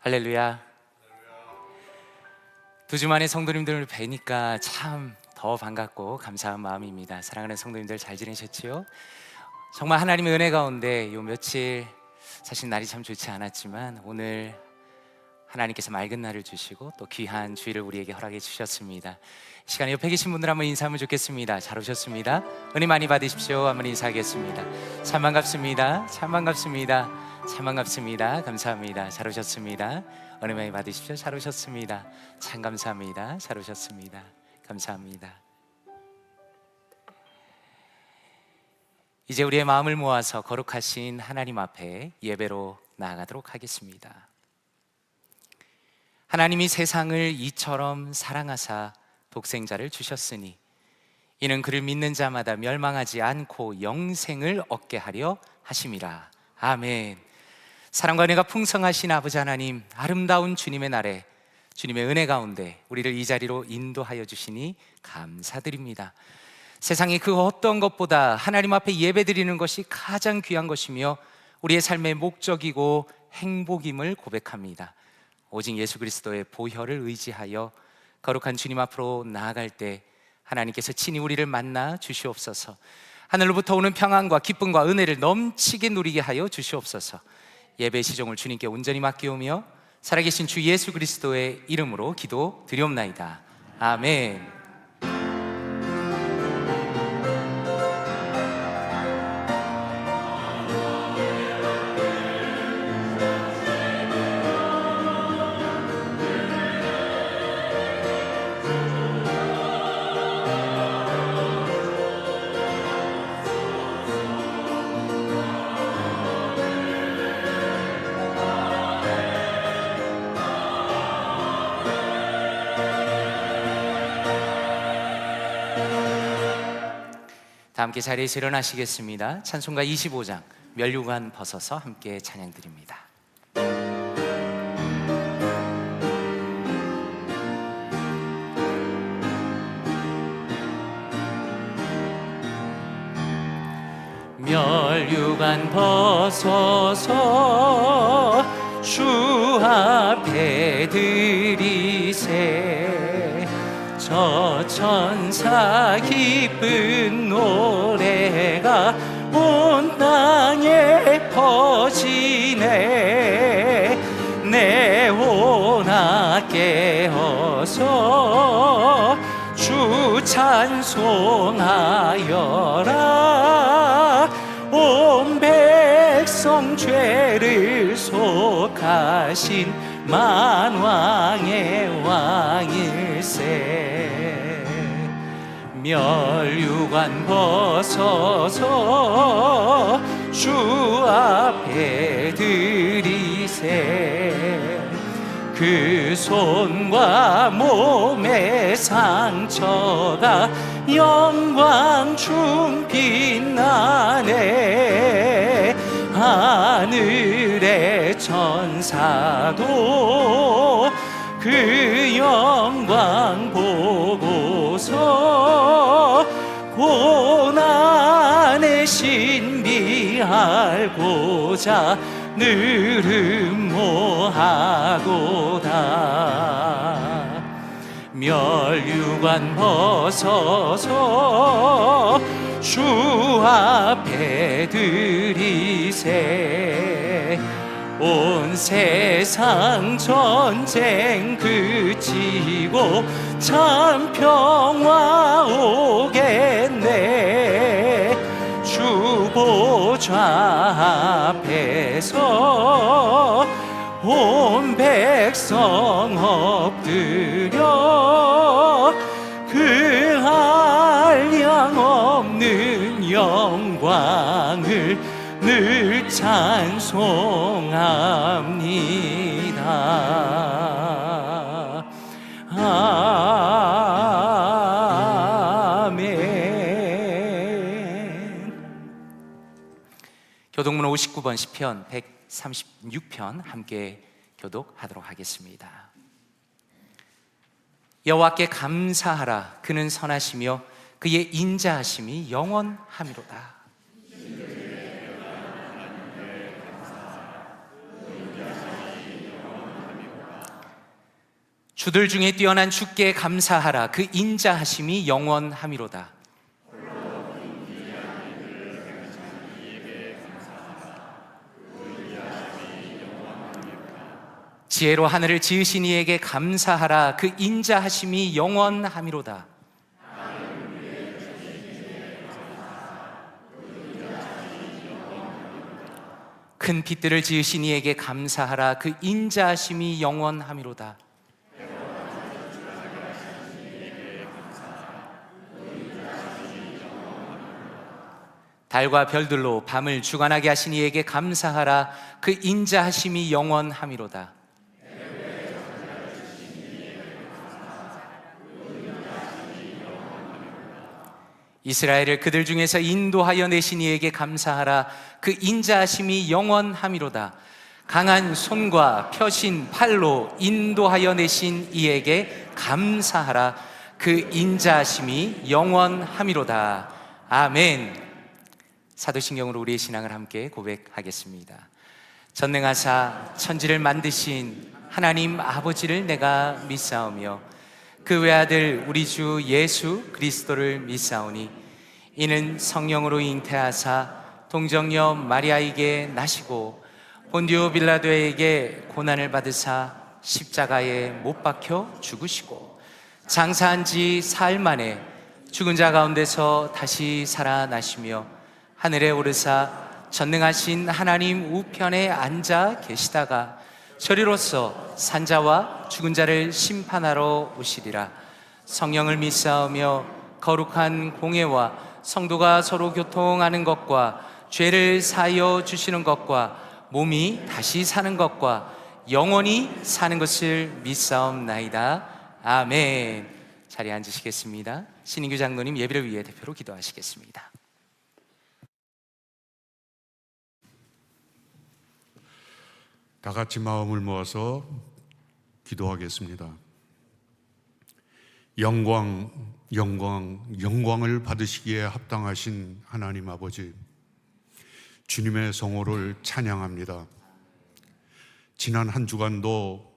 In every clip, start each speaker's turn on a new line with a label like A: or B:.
A: 할렐루야. 두 주 만에 성도님들을 뵈니까 참 더 반갑고 감사한 마음입니다. 사랑하는 성도님들 잘 지내셨지요? 정말 하나님의 은혜 가운데 요 며칠 사실 날이 참 좋지 않았지만 오늘 하나님께서 맑은 날을 주시고 또 귀한 주일을 우리에게 허락해 주셨습니다. 이 시간에 옆에 계신 분들 한번 인사하면 좋겠습니다. 잘 오셨습니다. 은혜 많이 받으십시오. 한번 인사하겠습니다. 참 반갑습니다. 참 반갑습니다. 참 반갑습니다. 감사합니다. 잘 오셨습니다. 은혜 많이 받으십시오. 잘 오셨습니다. 참 감사합니다. 잘 오셨습니다. 감사합니다. 이제 우리의 마음을 모아서 거룩하신 하나님 앞에 예배로 나아가도록 하겠습니다. 하나님이 세상을 이처럼 사랑하사 독생자를 주셨으니 이는 그를 믿는 자마다 멸망하지 않고 영생을 얻게 하려 하심이라. 아멘. 사랑과 은혜가 풍성하신 아버지 하나님, 아름다운 주님의 날에 주님의 은혜 가운데 우리를 이 자리로 인도하여 주시니 감사드립니다. 세상의 그 어떤 것보다 하나님 앞에 예배드리는 것이 가장 귀한 것이며 우리의 삶의 목적이고 행복임을 고백합니다. 오직 예수 그리스도의 보혈을 의지하여 거룩한 주님 앞으로 나아갈 때 하나님께서 친히 우리를 만나 주시옵소서. 하늘로부터 오는 평안과 기쁨과 은혜를 넘치게 누리게 하여 주시옵소서. 예배 시종을 주님께 온전히 맡기오며 살아계신 주 예수 그리스도의 이름으로 기도 드리옵나이다. 아멘. 다 함께 자리에서 일어나시겠습니다. 찬송가 25장 면류관 벗어서 함께 찬양드립니다. 면류관 벗어서 주 앞에 드리세. 저 천사 기쁜 노래가 온 땅에 퍼지네. 내 혼아 깨어서 주 찬송하여라. 온 백성 죄를 속하신 만왕의 왕일세. 면류관 벗어서 주 앞에 드리세. 그 손과 몸의 상처가 영광 중 빛나네. 하늘의 천사도 그 영광 보고서 고난의 신비알고자 늘 음모하도다. 면류관 벗어서 주 앞에 드리세. 온 세상 전쟁 그치고 참 평화 오겠네. 주 보좌 앞에서 온 백성 엎드려 그 한량없는 영광을 늘 찬송합니다. 아멘. 교독문 59번 시편 136편 함께 교독하도록 하겠습니다. 여호와께 감사하라. 그는 선하시며 그의 인자하심이 영원하미로다. 주들 중에 뛰어난 주께 감사하라. 그 인자하심이 영원함이로다. 지혜로 하늘을 지으신 이에게 감사하라. 그 인자하심이 영원함이로다. 큰 빛들을 지으신 이에게 감사하라. 그 인자하심이 영원함이로다. 달과 별들로 밤을 주관하게 하신 이에게 감사하라. 그 인자하심이 영원함이로다. 이스라엘을 그들 중에서 인도하여 내신 이에게 감사하라. 그 인자하심이 영원함이로다. 강한 손과 펴신 팔로 인도하여 내신 이에게 감사하라. 그 인자하심이 영원함이로다. 아멘. 사도신경으로 우리의 신앙을 함께 고백하겠습니다. 전능하사 천지를 만드신 하나님 아버지를 내가 믿사오며 그 외아들 우리 주 예수 그리스도를 믿사오니 이는 성령으로 잉태하사 동정녀 마리아에게 나시고 본디오 빌라도에게 고난을 받으사 십자가에 못 박혀 죽으시고 장사한 지 사흘 만에 죽은 자 가운데서 다시 살아나시며 하늘에 오르사 전능하신 하나님 우편에 앉아 계시다가 저리로서 산자와 죽은 자를 심판하러 오시리라. 성령을 믿사오며 거룩한 공예와 성도가 서로 교통하는 것과 죄를 사하여 주시는 것과 몸이 다시 사는 것과 영원히 사는 것을 믿사옵나이다. 아멘. 자리에 앉으시겠습니다. 신인규 장로님 예배를 위해 대표로 기도하시겠습니다.
B: 다 같이 마음을 모아서 기도하겠습니다. 영광을 받으시기에 합당하신 하나님 아버지, 주님의 성호를 찬양합니다. 지난 한 주간도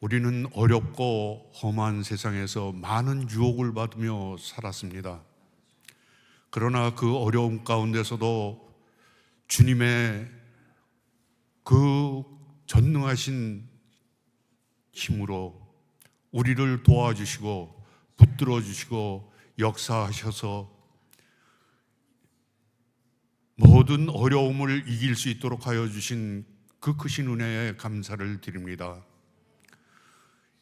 B: 우리는 어렵고 험한 세상에서 많은 유혹을 받으며 살았습니다. 그러나 그 어려움 가운데서도 주님의 그 전능하신 힘으로 우리를 도와주시고 붙들어 주시고 역사하셔서 모든 어려움을 이길 수 있도록 하여 주신 그 크신 은혜에 감사를 드립니다.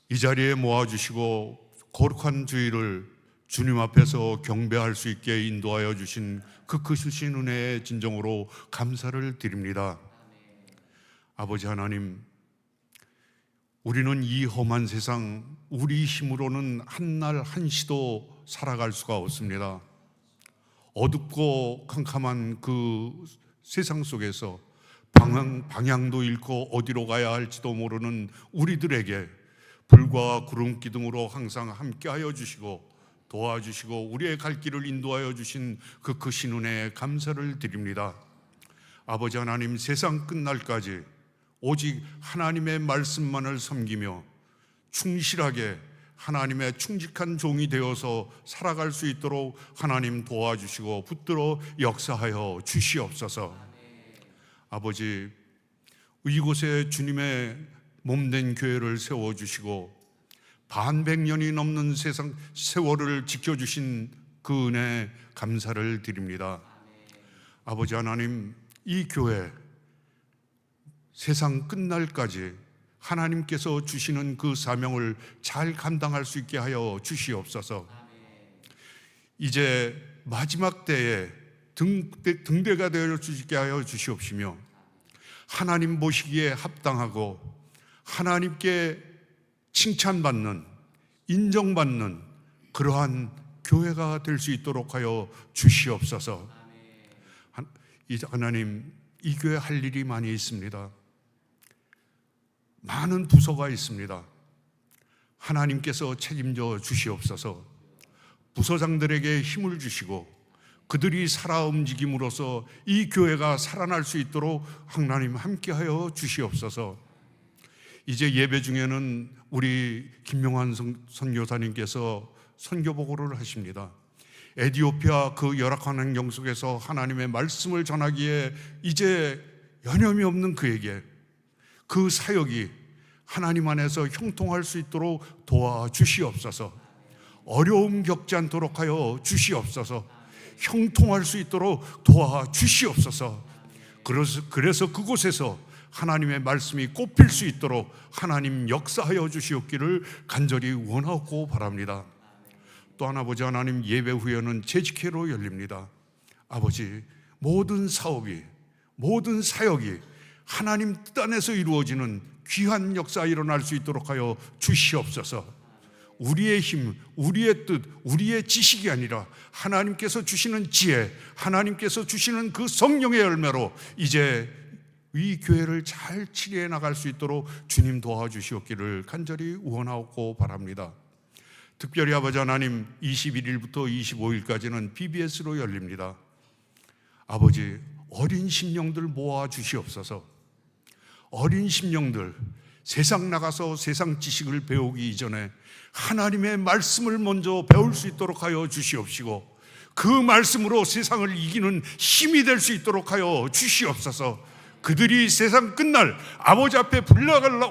B: 이 자리에 모아주시고 거룩한 주일을 주님 앞에서 경배할 수 있게 인도하여 주신 그 크신 은혜에 진정으로 감사를 드립니다. 아버지 하나님, 우리는 이 험한 세상 우리 힘으로는 한날 한시도 살아갈 수가 없습니다. 어둡고 캄캄한 그 세상 속에서 방향도 잃고 어디로 가야 할지도 모르는 우리들에게 불과 구름 기둥으로 항상 함께하여 주시고 도와주시고 우리의 갈 길을 인도하여 주신 그 크신 은혜에 감사를 드립니다. 아버지 하나님, 세상 끝날까지 오직 하나님의 말씀만을 섬기며 충실하게 하나님의 충직한 종이 되어서 살아갈 수 있도록 하나님 도와주시고 붙들어 역사하여 주시옵소서. 아버지, 이곳에 주님의 몸된 교회를 세워주시고 반백년이 넘는 세월을 지켜주신 그 은혜에 감사를 드립니다. 아버지 하나님, 이 교회 세상 끝날까지 하나님께서 주시는 그 사명을 잘 감당할 수 있게 하여 주시옵소서. 이제 마지막 때에 등대가 되어 주시게 하여 주시옵시며 하나님 보시기에 합당하고 하나님께 칭찬받는, 인정받는 그러한 교회가 될 수 있도록 하여 주시옵소서. 하나님, 이 교회 할 일이 많이 있습니다. 많은 부서가 있습니다. 하나님께서 책임져 주시옵소서. 부서장들에게 힘을 주시고 그들이 살아 움직임으로써 이 교회가 살아날 수 있도록 하나님 함께하여 주시옵소서. 이제 예배 중에는 우리 김명환 선교사님께서 선교 보고를 하십니다. 에티오피아 그 열악한 환경 속에서 하나님의 말씀을 전하기에 이제 여념이 없는 그에게 그 사역이 하나님 안에서 형통할 수 있도록 도와주시옵소서. 어려움 겪지 않도록 하여 주시옵소서. 형통할 수 있도록 도와주시옵소서. 그래서 그곳에서 하나님의 말씀이 꼽힐 수 있도록 하나님 역사하여 주시옵기를 간절히 원하고 바랍니다. 또한 아버지 하나님, 예배 후에는 재직회로 열립니다. 아버지, 모든 사업이, 모든 사역이 하나님 뜻 안에서 이루어지는 귀한 역사 일어날 수 있도록 하여 주시옵소서. 우리의 힘, 우리의 뜻, 우리의 지식이 아니라 하나님께서 주시는 지혜, 하나님께서 주시는 그 성령의 열매로 이제 이 교회를 잘 치리해 나갈 수 있도록 주님 도와주시옵기를 간절히 원하고 바랍니다. 특별히 아버지 하나님, 21일부터 25일까지는 BBS로 열립니다. 아버지, 어린 심령들 모아 주시옵소서. 어린 심령들, 세상 나가서 세상 지식을 배우기 이전에 하나님의 말씀을 먼저 배울 수 있도록 하여 주시옵시고, 그 말씀으로 세상을 이기는 힘이 될 수 있도록 하여 주시옵소서. 그들이 세상 끝날 아버지 앞에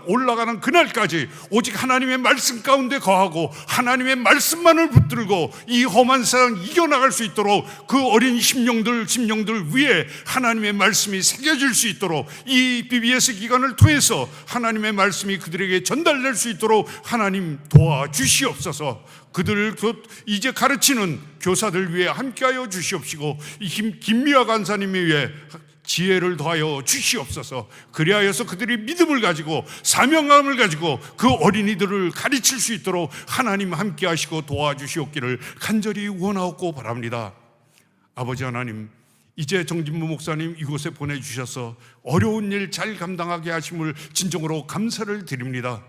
B: 올라가는 그날까지 오직 하나님의 말씀 가운데 거하고 하나님의 말씀만을 붙들고 이 험한 세상 이겨나갈 수 있도록 그 어린 심령들 위에 하나님의 말씀이 새겨질 수 있도록 이 BBS 기간을 통해서 하나님의 말씀이 그들에게 전달될 수 있도록 하나님 도와주시옵소서. 그들을 이제 가르치는 교사들 위해 함께하여 주시옵시고, 이 김미화 간사님이 위해 지혜를 더하여 주시옵소서. 그리하여서 그들이 믿음을 가지고 사명감을 가지고 그 어린이들을 가르칠 수 있도록 하나님 함께 하시고 도와주시옵기를 간절히 원하옵고 바랍니다. 아버지 하나님, 이제 정진무 목사님 이곳에 보내주셔서 어려운 일 잘 감당하게 하심을 진정으로 감사를 드립니다.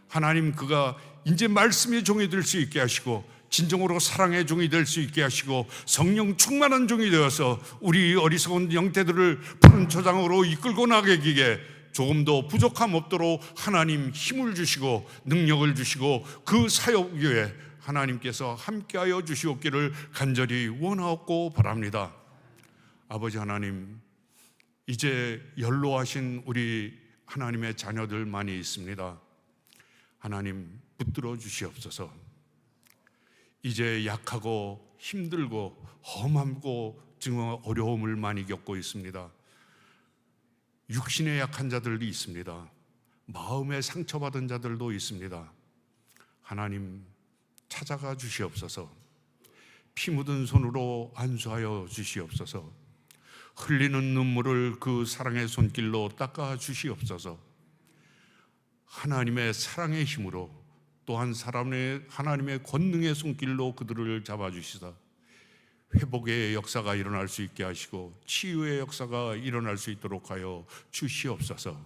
B: 하나님, 그가 이제 말씀의 종이 될 수 있게 하시고 진정으로 사랑의 종이 될 수 있게 하시고 성령 충만한 종이 되어서 우리 어리석은 영태들을 푸른 초장으로 이끌고 나가기에 조금도 부족함 없도록 하나님 힘을 주시고 능력을 주시고 그 사역 위에 하나님께서 함께하여 주시옵기를 간절히 원하옵고 바랍니다. 아버지 하나님, 이제 연로하신 우리 하나님의 자녀들 많이 있습니다. 하나님, 붙들어 주시옵소서. 이제 약하고 힘들고 험하고 정말 어려움을 많이 겪고 있습니다. 육신에 약한 자들도 있습니다. 마음에 상처받은 자들도 있습니다. 하나님, 찾아가 주시옵소서. 피 묻은 손으로 안수하여 주시옵소서. 흘리는 눈물을 그 사랑의 손길로 닦아 주시옵소서. 하나님의 사랑의 힘으로 또한 하나님의 권능의 손길로 그들을 잡아주시다 회복의 역사가 일어날 수 있게 하시고 치유의 역사가 일어날 수 있도록 하여 주시옵소서.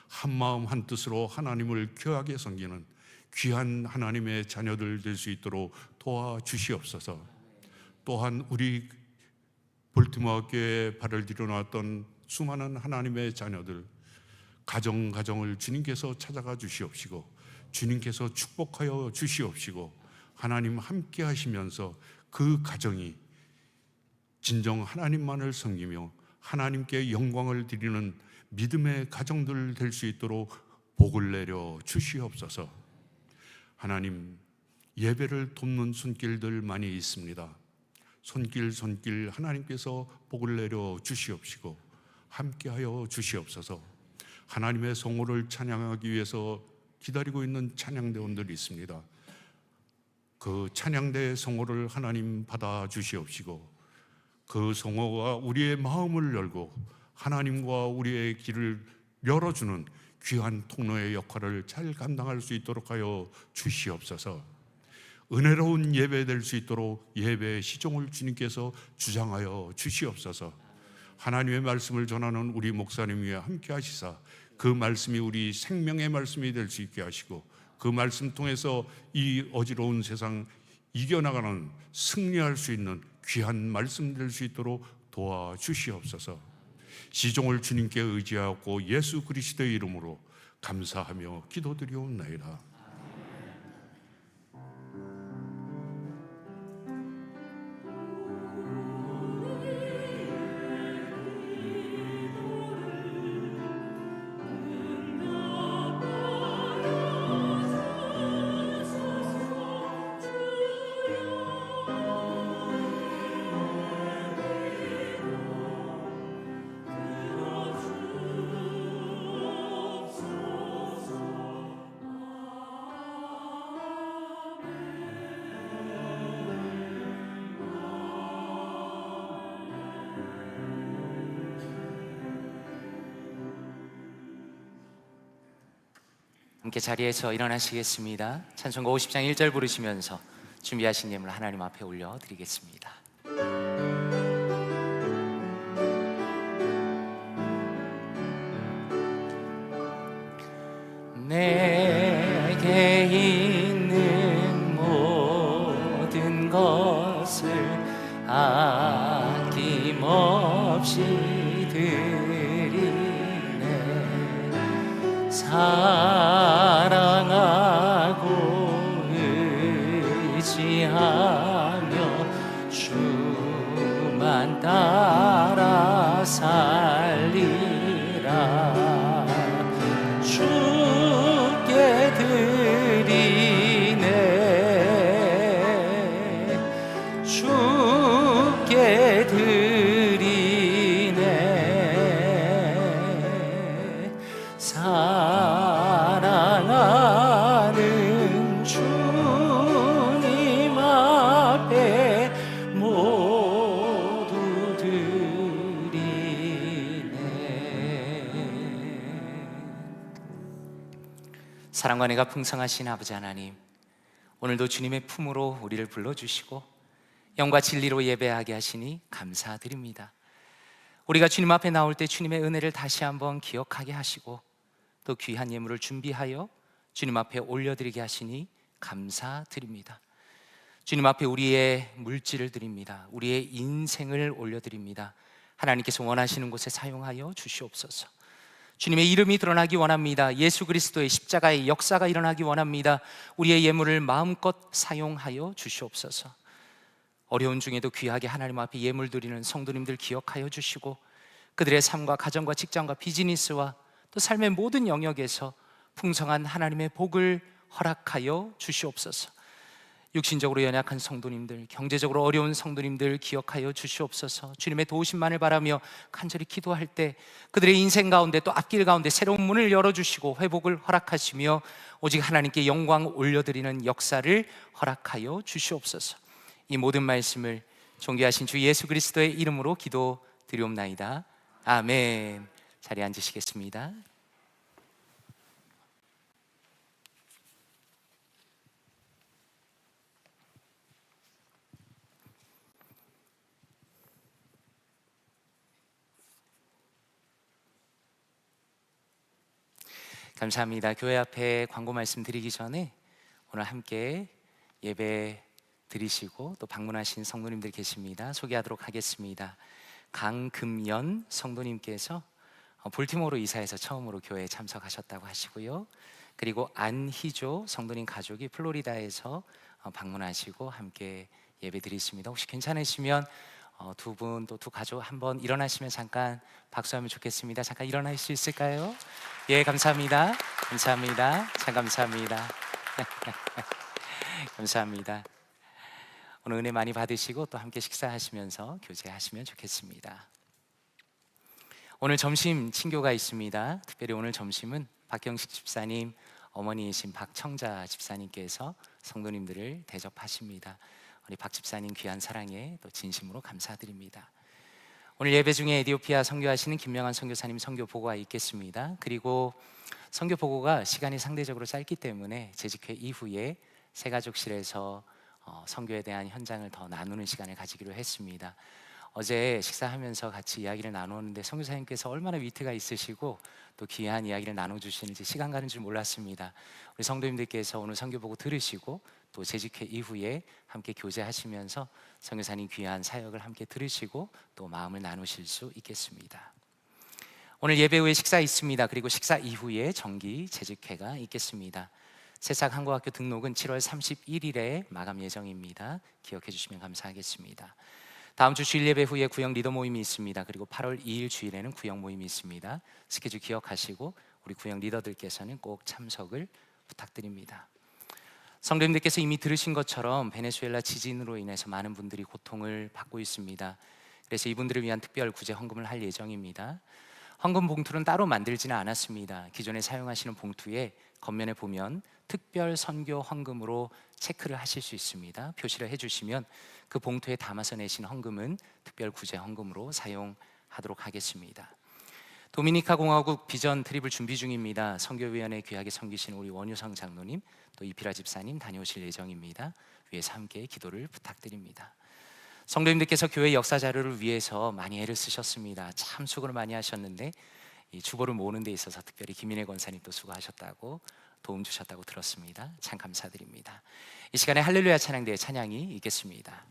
B: 한마음 한뜻으로 하나님을 귀하게 섬기는 귀한 하나님의 자녀들 될 수 있도록 도와주시옵소서. 또한 우리 볼티모어 교회에 발을 들여놓았던 수많은 하나님의 자녀들, 가정을 주님께서 찾아가 주시옵시고 주님께서 축복하여 주시옵시고 하나님 함께 하시면서 그 가정이 진정 하나님만을 섬기며 하나님께 영광을 드리는 믿음의 가정들 될 수 있도록 복을 내려 주시옵소서. 하나님, 예배를 돕는 손길들 많이 있습니다. 손길 하나님께서 복을 내려 주시옵시고 함께하여 주시옵소서. 하나님의 성호를 찬양하기 위해서 기다리고 있는 찬양대원들이 있습니다. 그 찬양대 성호를 하나님 받아 주시옵시고 그 성호가 우리의 마음을 열고 하나님과 우리의 길을 열어주는 귀한 통로의 역할을 잘 감당할 수 있도록 하여 주시옵소서. 은혜로운 예배 될 수 있도록 예배의 시종을 주님께서 주장하여 주시옵소서. 하나님의 말씀을 전하는 우리 목사님 위에 함께 하시사 그 말씀이 우리 생명의 말씀이 될 수 있게 하시고 그 말씀 통해서 이 어지러운 세상 이겨나가는 승리할 수 있는 귀한 말씀 될 수 있도록 도와주시옵소서. 시종을 주님께 의지하고 예수 그리스도의 이름으로 감사하며 기도드리옵나이다.
A: 함께 자리에서 일어나시겠습니다. 찬송가 50장 1절 부르시면서 준비하신 예물 하나님 앞에 올려드리겠습니다. 내게 있는 모든 것을 아낌없이 드리네. 사랑하고 의지하며 주만 따라 살리라. 주께 드리네. 주께 드리네. 사랑하는 주님 앞에 모두 드리네. 사랑과 은혜가 풍성하신 아버지 하나님, 오늘도 주님의 품으로 우리를 불러주시고 영과 진리로 예배하게 하시니 감사드립니다. 우리가 주님 앞에 나올 때 주님의 은혜를 다시 한번 기억하게 하시고 또 귀한 예물을 준비하여 주님 앞에 올려드리게 하시니 감사드립니다. 주님 앞에 우리의 물질을 드립니다. 우리의 인생을 올려드립니다. 하나님께서 원하시는 곳에 사용하여 주시옵소서. 주님의 이름이 드러나기 원합니다. 예수 그리스도의 십자가의 역사가 일어나기 원합니다. 우리의 예물을 마음껏 사용하여 주시옵소서. 어려운 중에도 귀하게 하나님 앞에 예물 드리는 성도님들 기억하여 주시고 그들의 삶과 가정과 직장과 비즈니스와 또 삶의 모든 영역에서 풍성한 하나님의 복을 허락하여 주시옵소서. 육신적으로 연약한 성도님들, 경제적으로 어려운 성도님들 기억하여 주시옵소서. 주님의 도우심만을 바라며 간절히 기도할 때 그들의 인생 가운데 또 앞길 가운데 새로운 문을 열어주시고 회복을 허락하시며 오직 하나님께 영광 올려드리는 역사를 허락하여 주시옵소서. 이 모든 말씀을 존귀하신 주 예수 그리스도의 이름으로 기도드리옵나이다. 아멘. 자리에 앉으시겠습니다. 감사합니다. 교회 앞에 광고 말씀 드리기 전에 오늘 함께 예배 드리시고 또 방문하신 성도님들 계십니다. 소개하도록 하겠습니다. 강금연 성도님께서 볼티모어로 이사해서 처음으로 교회에 참석하셨다고 하시고요. 그리고 안희조 성도님 가족이 플로리다에서 방문하시고 함께 예배 드리십니다. 혹시 괜찮으시면 두 분 또 두 가족 한번 일어나시면 잠깐 박수하면 좋겠습니다. 잠깐 일어나실 수 있을까요? 예, 감사합니다. 감사합니다. 참 감사합니다. 감사합니다. 오늘 은혜 많이 받으시고 또 함께 식사하시면서 교제하시면 좋겠습니다. 오늘 점심 친교가 있습니다. 특별히 오늘 점심은 박경식 집사님, 어머니이신 박청자 집사님께서 성도님들을 대접하십니다. 우리 박 집사님 귀한 사랑에 또 진심으로 감사드립니다. 오늘 예배 중에 에티오피아 선교하시는 김명환 선교사님 선교 보고가 있겠습니다. 그리고 선교 보고가 시간이 상대적으로 짧기 때문에 재직회 이후에 새가족실에서 선교에 대한 현장을 더 나누는 시간을 가지기로 했습니다. 어제 식사하면서 같이 이야기를 나누었는데 선교사님께서 얼마나 위트가 있으시고 또 귀한 이야기를 나눠주시는지 시간 가는 줄 몰랐습니다. 우리 성도님들께서 오늘 선교 보고 들으시고 또 재직회 이후에 함께 교제하시면서 선교사님 귀한 사역을 함께 들으시고 또 마음을 나누실 수 있겠습니다. 오늘 예배 후에 식사 있습니다. 그리고 식사 이후에 정기 재직회가 있겠습니다. 새싹 한국학교 등록은 7월 31일에 마감 예정입니다. 기억해 주시면 감사하겠습니다. 다음 주 주일 예배 후에 구역 리더 모임이 있습니다. 그리고 8월 2일 주일에는 구역 모임이 있습니다. 스케줄 기억하시고 우리 구역 리더들께서는 꼭 참석을 부탁드립니다. 성도님들께서 이미 들으신 것처럼 베네수엘라 지진으로 인해서 많은 분들이 고통을 받고 있습니다. 그래서 이분들을 위한 특별 구제 헌금을 할 예정입니다. 헌금 봉투는 따로 만들지는 않았습니다. 기존에 사용하시는 봉투에 겉면에 보면 특별 선교 헌금으로 체크를 하실 수 있습니다. 표시를 해주시면 그 봉투에 담아서 내신 헌금은 특별 구제 헌금으로 사용하도록 하겠습니다. 도미니카 공화국 비전 트립을 준비 중입니다. 선교위원회 귀하게 섬기신 우리 원유성 장로님, 또 이피라 집사님 다녀오실 예정입니다. 위에서 함께 기도를 부탁드립니다. 성도님들께서 교회 역사 자료를 위해서 많이 애를 쓰셨습니다. 참 수고를 많이 하셨는데 이 주보를 모으는 데 있어서 특별히 김인혜 권사님도 수고하셨다고 도움 주셨다고 들었습니다. 참 감사드립니다. 이 시간에 할렐루야 찬양대의 찬양이 있겠습니다.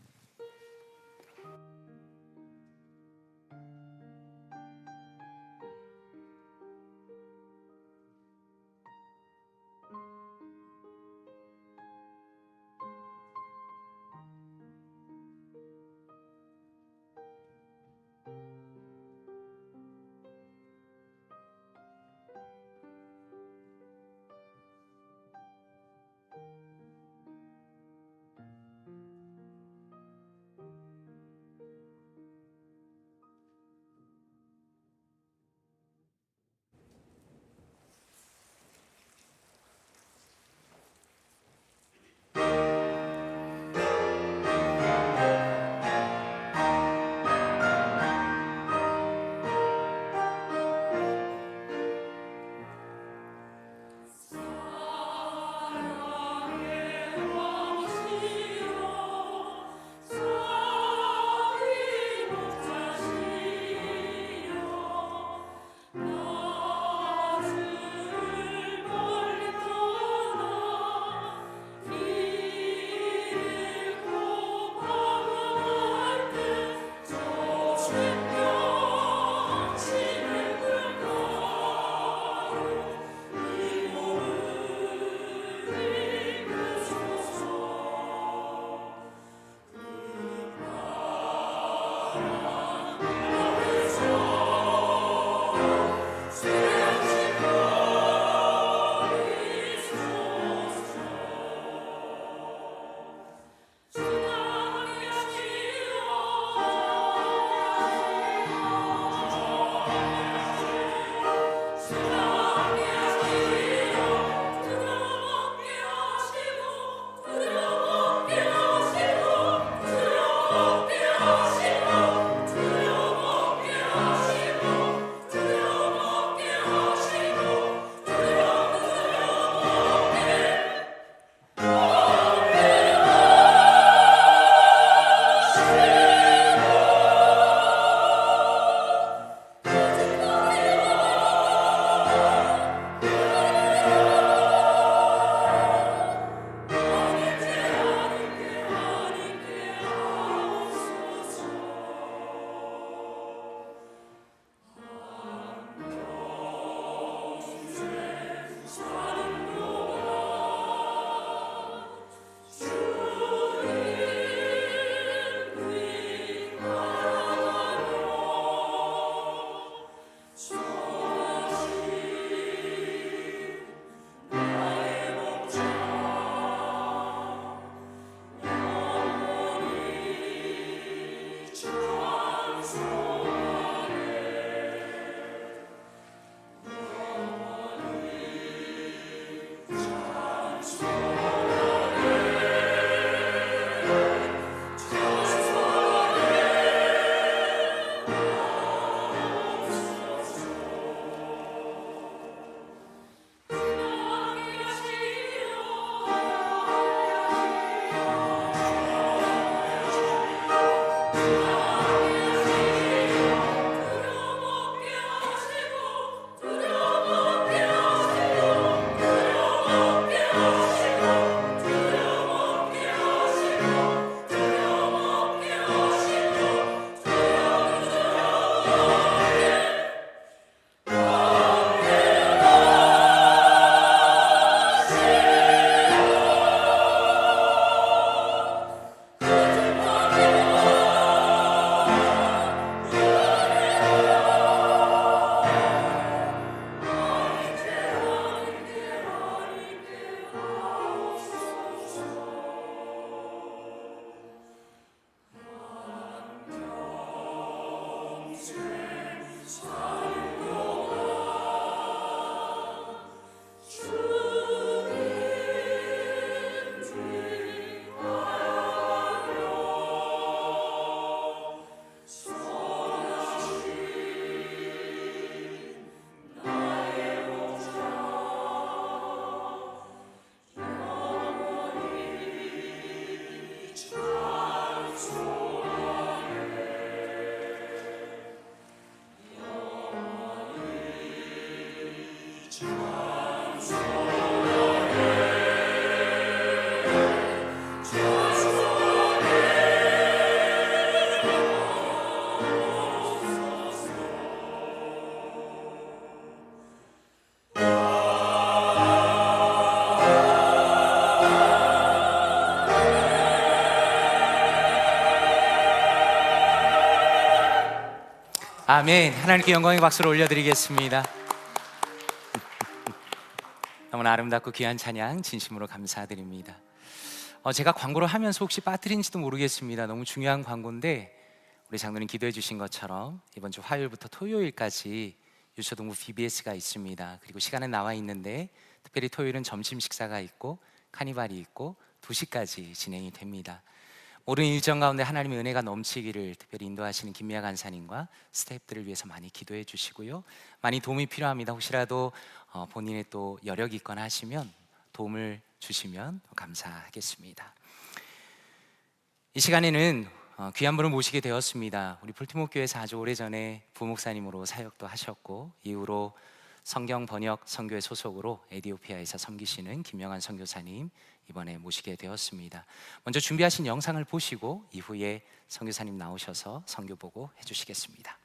A: 아멘. 하나님께 영광의 박수를 올려드리겠습니다. 너무나 아름답고 귀한 찬양 진심으로 감사드립니다. 제가 광고를 하면서 혹시 빠뜨린지도 모르겠습니다. 너무 중요한 광고인데 우리 장로님 기도해 주신 것처럼 이번 주 화요일부터 토요일까지 유초동부 BBS가 있습니다. 그리고 시간은 나와 있는데 특별히 토요일은 점심 식사가 있고 카니발이 있고 2시까지 진행이 됩니다. 모든 일정 가운데 하나님의 은혜가 넘치기를 특별히 인도하시는 김미아 간사님과 스태프들을 위해서 많이 기도해 주시고요. 많이 도움이 필요합니다. 혹시라도 본인의 또 여력이 있거나 하시면 도움을 주시면 감사하겠습니다. 이 시간에는 귀한 분을 모시게 되었습니다. 우리 풀티모교회에서 아주 오래전에 부목사님으로 사역도 하셨고 이후로 성경 번역 선교회 소속으로 에티오피아에서 섬기시는 김영환 선교사님 이번에 모시게 되었습니다. 먼저 준비하신 영상을 보시고 이후에 선교사님 나오셔서 선교 보고 해주시겠습니다.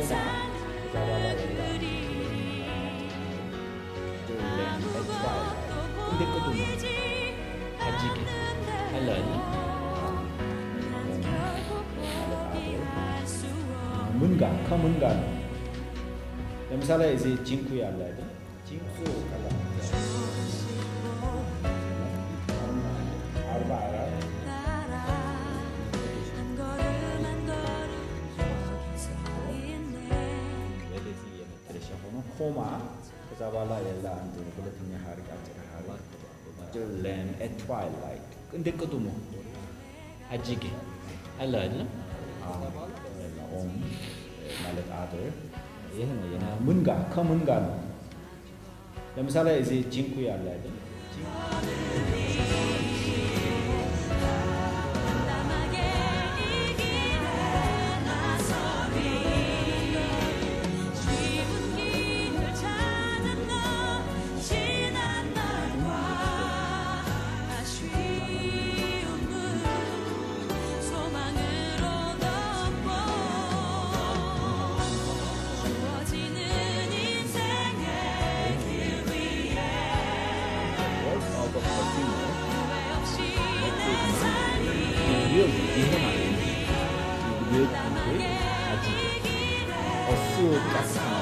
C: 세상 그리 근데 것도 뭐 아직이 할라니 문가 커문가 misalnya isi cingku ya Allah itu cingku kalau arba Homa, Zabala Ella and the Bulletin Hari after land at twilight. 근데 그것도 뭐 아직이 알라니 말let other 얘는 문가 커문가 misalnya isi cingku ya Allah itu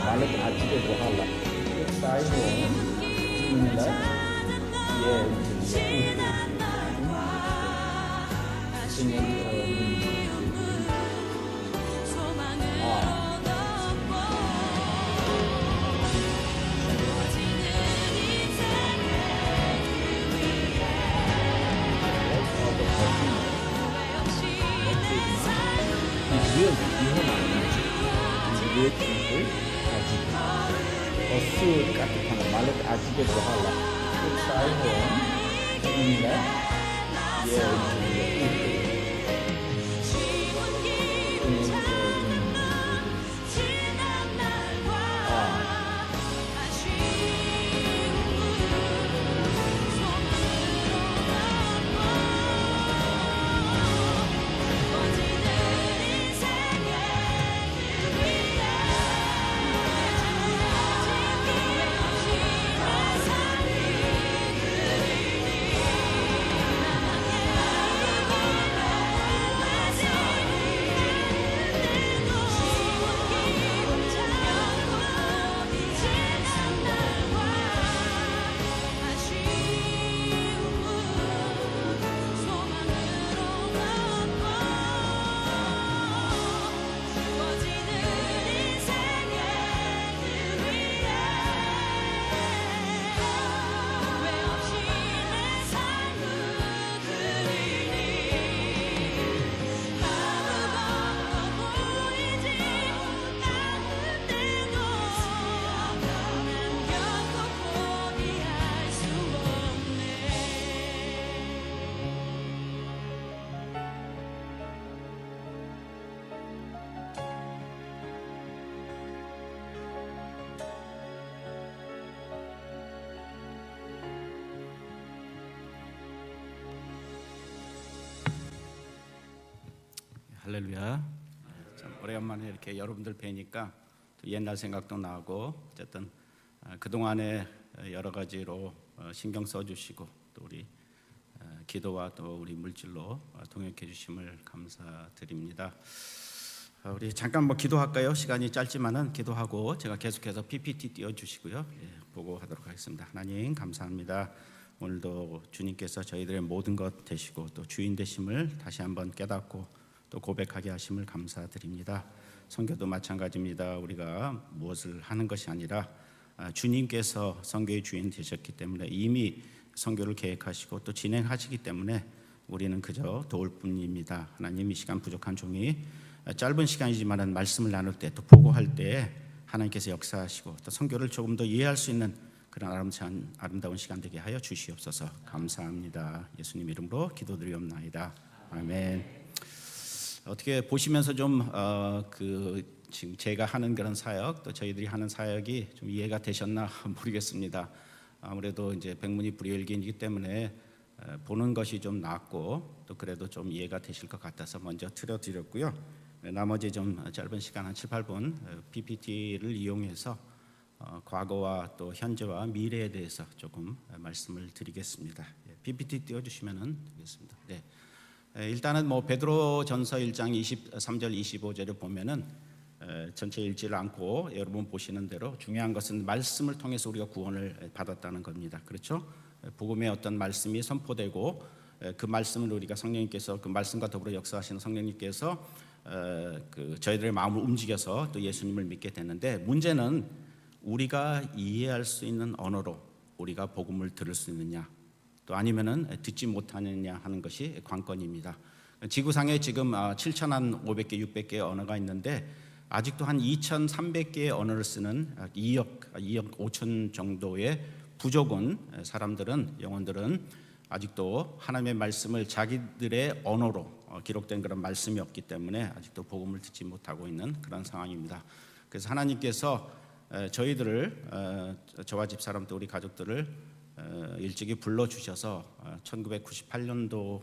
C: 말let 아직에 뭐 할라? 사이온 찍는다. 어수 까딱한 말let 아직에 뭐 할라? 사이온 찍는다.
D: 할렐루야. 참 오래간만에 이렇게 여러분들 뵈니까 또 옛날 생각도 나고 어쨌든 그동안에 여러 가지로 신경 써주시고 또 우리 기도와 또 우리 물질로 동역해 주심을 감사드립니다. 우리 잠깐 뭐 기도할까요? 시간이 짧지만은 기도하고 제가 계속해서 PPT 띄워주시고요. 보고하도록 하겠습니다. 하나님 감사합니다. 오늘도 주님께서 저희들의 모든 것 되시고 또 주인 되심을 다시 한번 깨닫고 또 고백하게 하심을 감사드립니다. 선교도 마찬가지입니다. 우리가 무엇을 하는 것이 아니라 주님께서 선교의 주인 되셨기 때문에 이미 선교를 계획하시고 또 진행하시기 때문에 우리는 그저 도울 뿐입니다. 하나님 이 시간 부족한 종이 짧은 시간이지만 말씀을 나눌 때 또 보고할 때 하나님께서 역사하시고 또 선교를 조금 더 이해할 수 있는 그런 아름다운 시간 되게 하여 주시옵소서. 감사합니다. 예수님 이름으로 기도드리옵나이다. 아멘. 어떻게 보시면서 좀 지금 제가 하는 그런 사역 또 저희들이 하는 사역이 좀 이해가 되셨나 모르겠습니다. 아무래도 이제 백문이 불여일견이기 때문에 보는 것이 좀 낫고 또 그래도 좀 이해가 되실 것 같아서 먼저 틀어드렸고요. 나머지 좀 짧은 시간 한 7, 8분 PPT를 이용해서 과거와 또 현재와 미래에 대해서 조금 말씀을 드리겠습니다. PPT 띄워주시면 되겠습니다. 네. 일단은 뭐 베드로전서 1장 23절 25절을 보면은 전체 읽지를 않고 여러분 보시는 대로 중요한 것은 말씀을 통해서 우리가 구원을 받았다는 겁니다. 그렇죠? 복음의 어떤 말씀이 선포되고 그 말씀을 우리가 성령님께서 그 말씀과 더불어 역사하시는 성령님께서 저희들의 마음을 움직여서 또 예수님을 믿게 되는데, 문제는 우리가 이해할 수 있는 언어로 우리가 복음을 들을 수 있느냐, 또 아니면은 듣지 못하느냐 하는 것이 관건입니다. 지구상에 지금 7,500개, 600개의 언어가 있는데 아직도 한 2,300개의 언어를 쓰는 2억 5천 정도의 부족은 사람들은, 영혼들은 아직도 하나님의 말씀을 자기들의 언어로 기록된 그런 말씀이 없기 때문에 아직도 복음을 듣지 못하고 있는 그런 상황입니다. 그래서 하나님께서 저희들을, 저와 집사람 또 우리 가족들을 일찍이 불러주셔서 1998년도에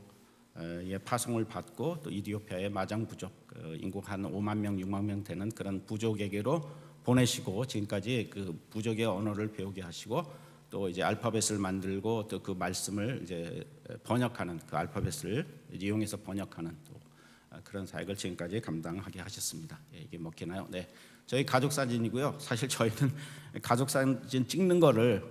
D: 파송을 받고 또 이디오피아의 마장 부족, 인구가 한 5만 명, 6만 명 되는 그런 부족에게로 보내시고 지금까지 그 부족의 언어를 배우게 하시고 또 이제 알파벳을 만들고 또 그 말씀을 이제 번역하는, 그 알파벳을 이용해서 번역하는 또 그런 사역을 지금까지 감당하게 하셨습니다. 이게 먹히나요? 네, 저희 가족 사진이고요. 사실 저희는 가족 사진 찍는 거를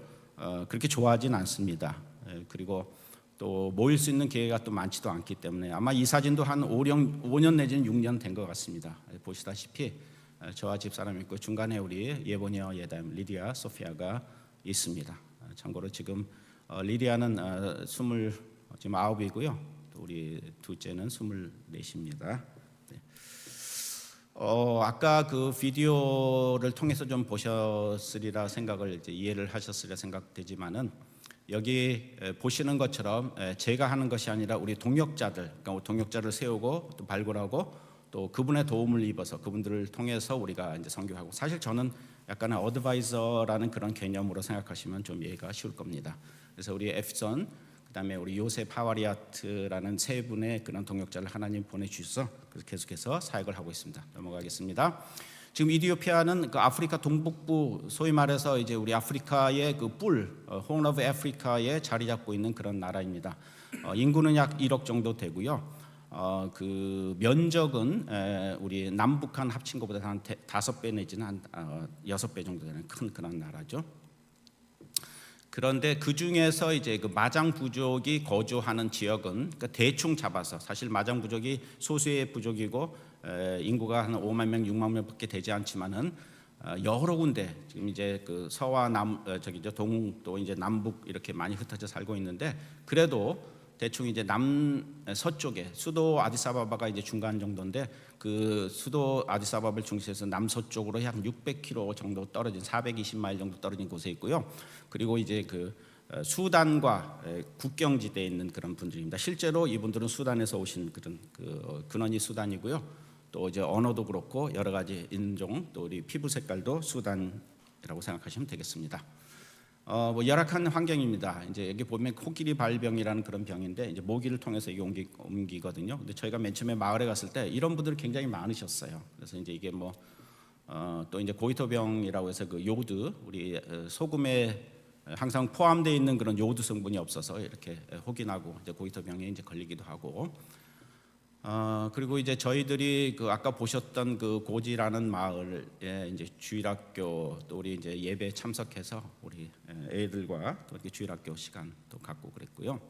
D: 그렇게 좋아하진 않습니다. 그리고 또 모일 수 있는 기회가 또 많지도 않기 때문에 아마 이 사진도 한 5년 내지는 6년 된 것 같습니다. 보시다시피 저와 집사람이 있고 중간에 우리 예보녀 예담 리디아 소피아가 있습니다. 참고로 지금 리디아는 29이고요. 또 우리 둘째는 24입니다. 네. 아까 그 비디오를 통해서 좀 보셨으리라 생각을, 이제 이해를 하셨으리라 생각되지만은, 여기 보시는 것처럼 제가 하는 것이 아니라 우리 동역자들, 그러니까 동역자를 세우고 또 발굴하고 또 그분의 도움을 입어서 그분들을 통해서 우리가 이제 선교하고, 사실 저는 약간의 어드바이저라는 그런 개념으로 생각하시면 좀 이해가 쉬울 겁니다. 그래서 우리 에피선, 그다음에 우리 요셉 하와리아트라는 세 분의 그런 동역자를 하나님 보내주셔서 계속해서 사역을 하고 있습니다. 넘어가겠습니다. 지금 이디오피아는 그 아프리카 동북부, 소위 말해서 이제 우리 아프리카의 그 홈 오브 아프리카에 자리 잡고 있는 그런 나라입니다. 인구는 약 1억 정도 되고요. 그 면적은 우리 남북한 합친 것보다 한 5배 내지는 한 6배 정도 되는 큰 그런 나라죠. 그런데 그 중에서 이제 그 마장 부족이 거주하는 지역은, 그러니까 대충 잡아서, 사실 마장 부족이 소수의 부족이고 인구가 한 5만 명, 6만 명밖에 되지 않지만은 여러 군데 지금 이제 그 서와 동또 이제 남북 이렇게 많이 흩어져 살고 있는데, 그래도 대충 이제 남서쪽에 수도 아디스아바바가 이제 중간 정도인데, 그 수도 아디스아바바를 중심해서 남서쪽으로 약 600km 정도 떨어진 420마일 정도 떨어진 곳에 있고요. 그리고 이제 그 수단과 국경지대에 있는 그런 분들입니다. 실제로 이분들은 수단에서 오신 그런 근원이 수단이고요. 또 이제 언어도 그렇고 여러 가지 인종, 또 우리 피부 색깔도 수단이라고 생각하시면 되겠습니다. 뭐 열악한 환경입니다. 이제 여기 보면 코끼리 발병이라는 그런 병인데, 이제 모기를 통해서 이게 옮기거든요. 근데 저희가 맨 처음에 마을에 갔을 때 이런 분들이 굉장히 많으셨어요. 그래서 이제 이게 뭐 또 이제 고이토병이라고 해서 그 요드, 우리 소금에 항상 포함되어 있는 그런 요드 성분이 없어서 이렇게 혹인하고 이제 고이토병에 이제 걸리기도 하고. 그리고 이제 저희들이 그 아까 보셨던 그 고지라는 마을에 이제 주일학교, 또 우리 이제 예배 참석해서 우리 애들과 또 이렇게 주일학교 시간 또 갖고 그랬고요.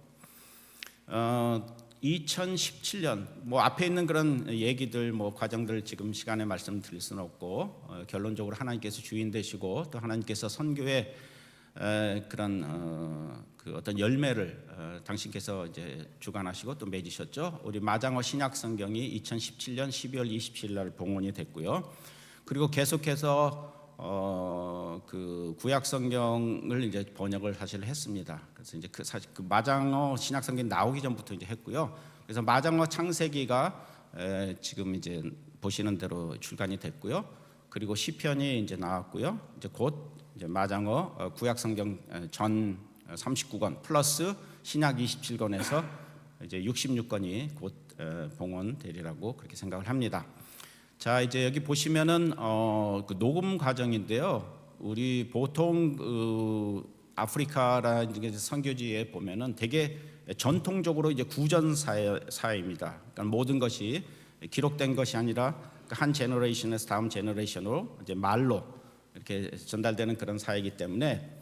D: 2017년 뭐 앞에 있는 그런 얘기들, 뭐 과정들 지금 시간에 말씀드릴 수는 없고, 결론적으로 하나님께서 주인 되시고 또 하나님께서 선교의 그런 그 어떤 열매를 당신께서 이제 주관하시고 또 맺으셨죠. 우리 마장어 신약 성경이 2017년 12월 27일 날 봉헌이 됐고요. 그리고 계속해서 그 구약 성경을 이제 번역을 사실 했습니다. 그래서 이제 사실 그 마장어 신약 성경 나오기 전부터 이제 했고요. 그래서 마장어 창세기가 지금 이제 보시는 대로 출간이 됐고요. 그리고 시편이 이제 나왔고요. 이제 곧 이제 마장어 구약 성경 전 39권 플러스 신약 27권에서 이제 66권이 곧 봉헌되리라고 그렇게 생각을 합니다. 자, 이제 여기 보시면은 그 녹음 과정인데요. 우리 보통 아프리카라는 선교지에 보면은 되게 전통적으로 이제 구전 사회입니다. 그러니까 모든 것이 기록된 것이 아니라 한 제너레이션에서 다음 제너레이션으로 이제 말로 이렇게 전달되는 그런 사회이기 때문에,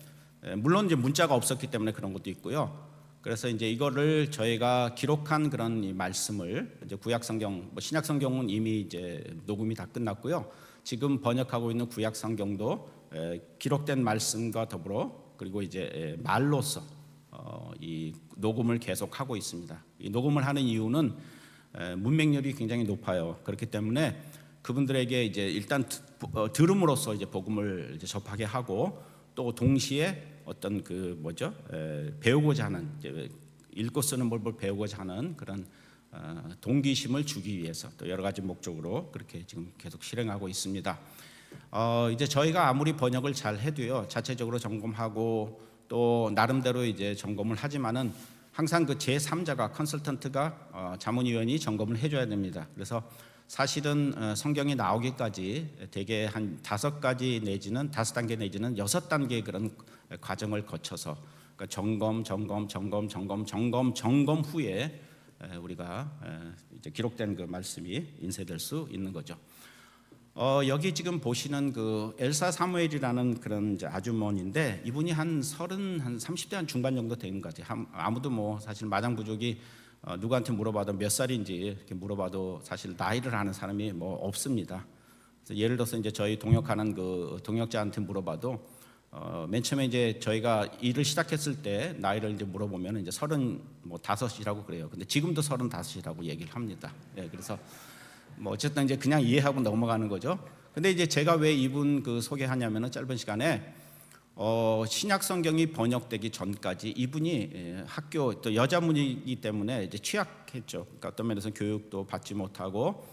D: 물론 이제 문자가 없었기 때문에 그런 것도 있고요. 그래서 이제 이거를 저희가 기록한 그런 이 말씀을 이제 구약 성경, 뭐 신약 성경은 이미 이제 녹음이 다 끝났고요. 지금 번역하고 있는 구약 성경도 기록된 말씀과 더불어 그리고 이제 말로써 이 녹음을 계속하고 있습니다. 이 녹음을 하는 이유는 문맹률이 굉장히 높아요. 그렇기 때문에 그분들에게 이제 일단 들음으로써 이제 복음을 이제 접하게 하고, 또 동시에 어떤 그 뭐죠, 배우고자 하는, 이제 읽고 쓰는 뭘 배우고자 하는 그런 동기심을 주기 위해서 또 여러 가지 목적으로 그렇게 지금 계속 실행하고 있습니다. 이제 저희가 아무리 번역을 잘 해도요, 자체적으로 점검하고 또 나름대로 이제 점검을 하지만은 항상 그 제3자가 컨설턴트가 자문위원이 점검을 해줘야 됩니다. 그래서 사실은 성경이 나오기까지 대개 한 5단계 내지는 6단계의 그런 과정을 거쳐서, 그러니까 점검 후에 우리가 이제 기록된 그 말씀이 인쇄될 수 있는 거죠. 여기 지금 보시는 그 엘사 사무엘이라는 그런 이제 아주머니인데, 이분이 한 30대 한 중반 정도 되는 것 같아요. 아무도 뭐 사실 마장 부족이 누구한테 물어봐도 몇 살인지 이렇게 물어봐도 사실 나이를 아는 사람이 뭐 없습니다. 그래서 예를 들어서 이제 저희 동역하는 그 동역자한테 물어봐도 맨 처음에 이제 저희가 일을 시작했을 때 나이를 이제 물어보면 이제 35이라고 그래요. 근데 지금도 35이라고 얘기를 합니다. 예, 그래서 뭐 어쨌든 이제 그냥 이해하고 넘어가는 거죠. 근데 이제 제가 왜 이분 그 소개하냐면은 짧은 시간에 신약 성경이 번역되기 전까지 이분이 학교, 또 여자분이기 때문에 이제 취약했죠. 그러니까 어떤 면에서 교육도 받지 못하고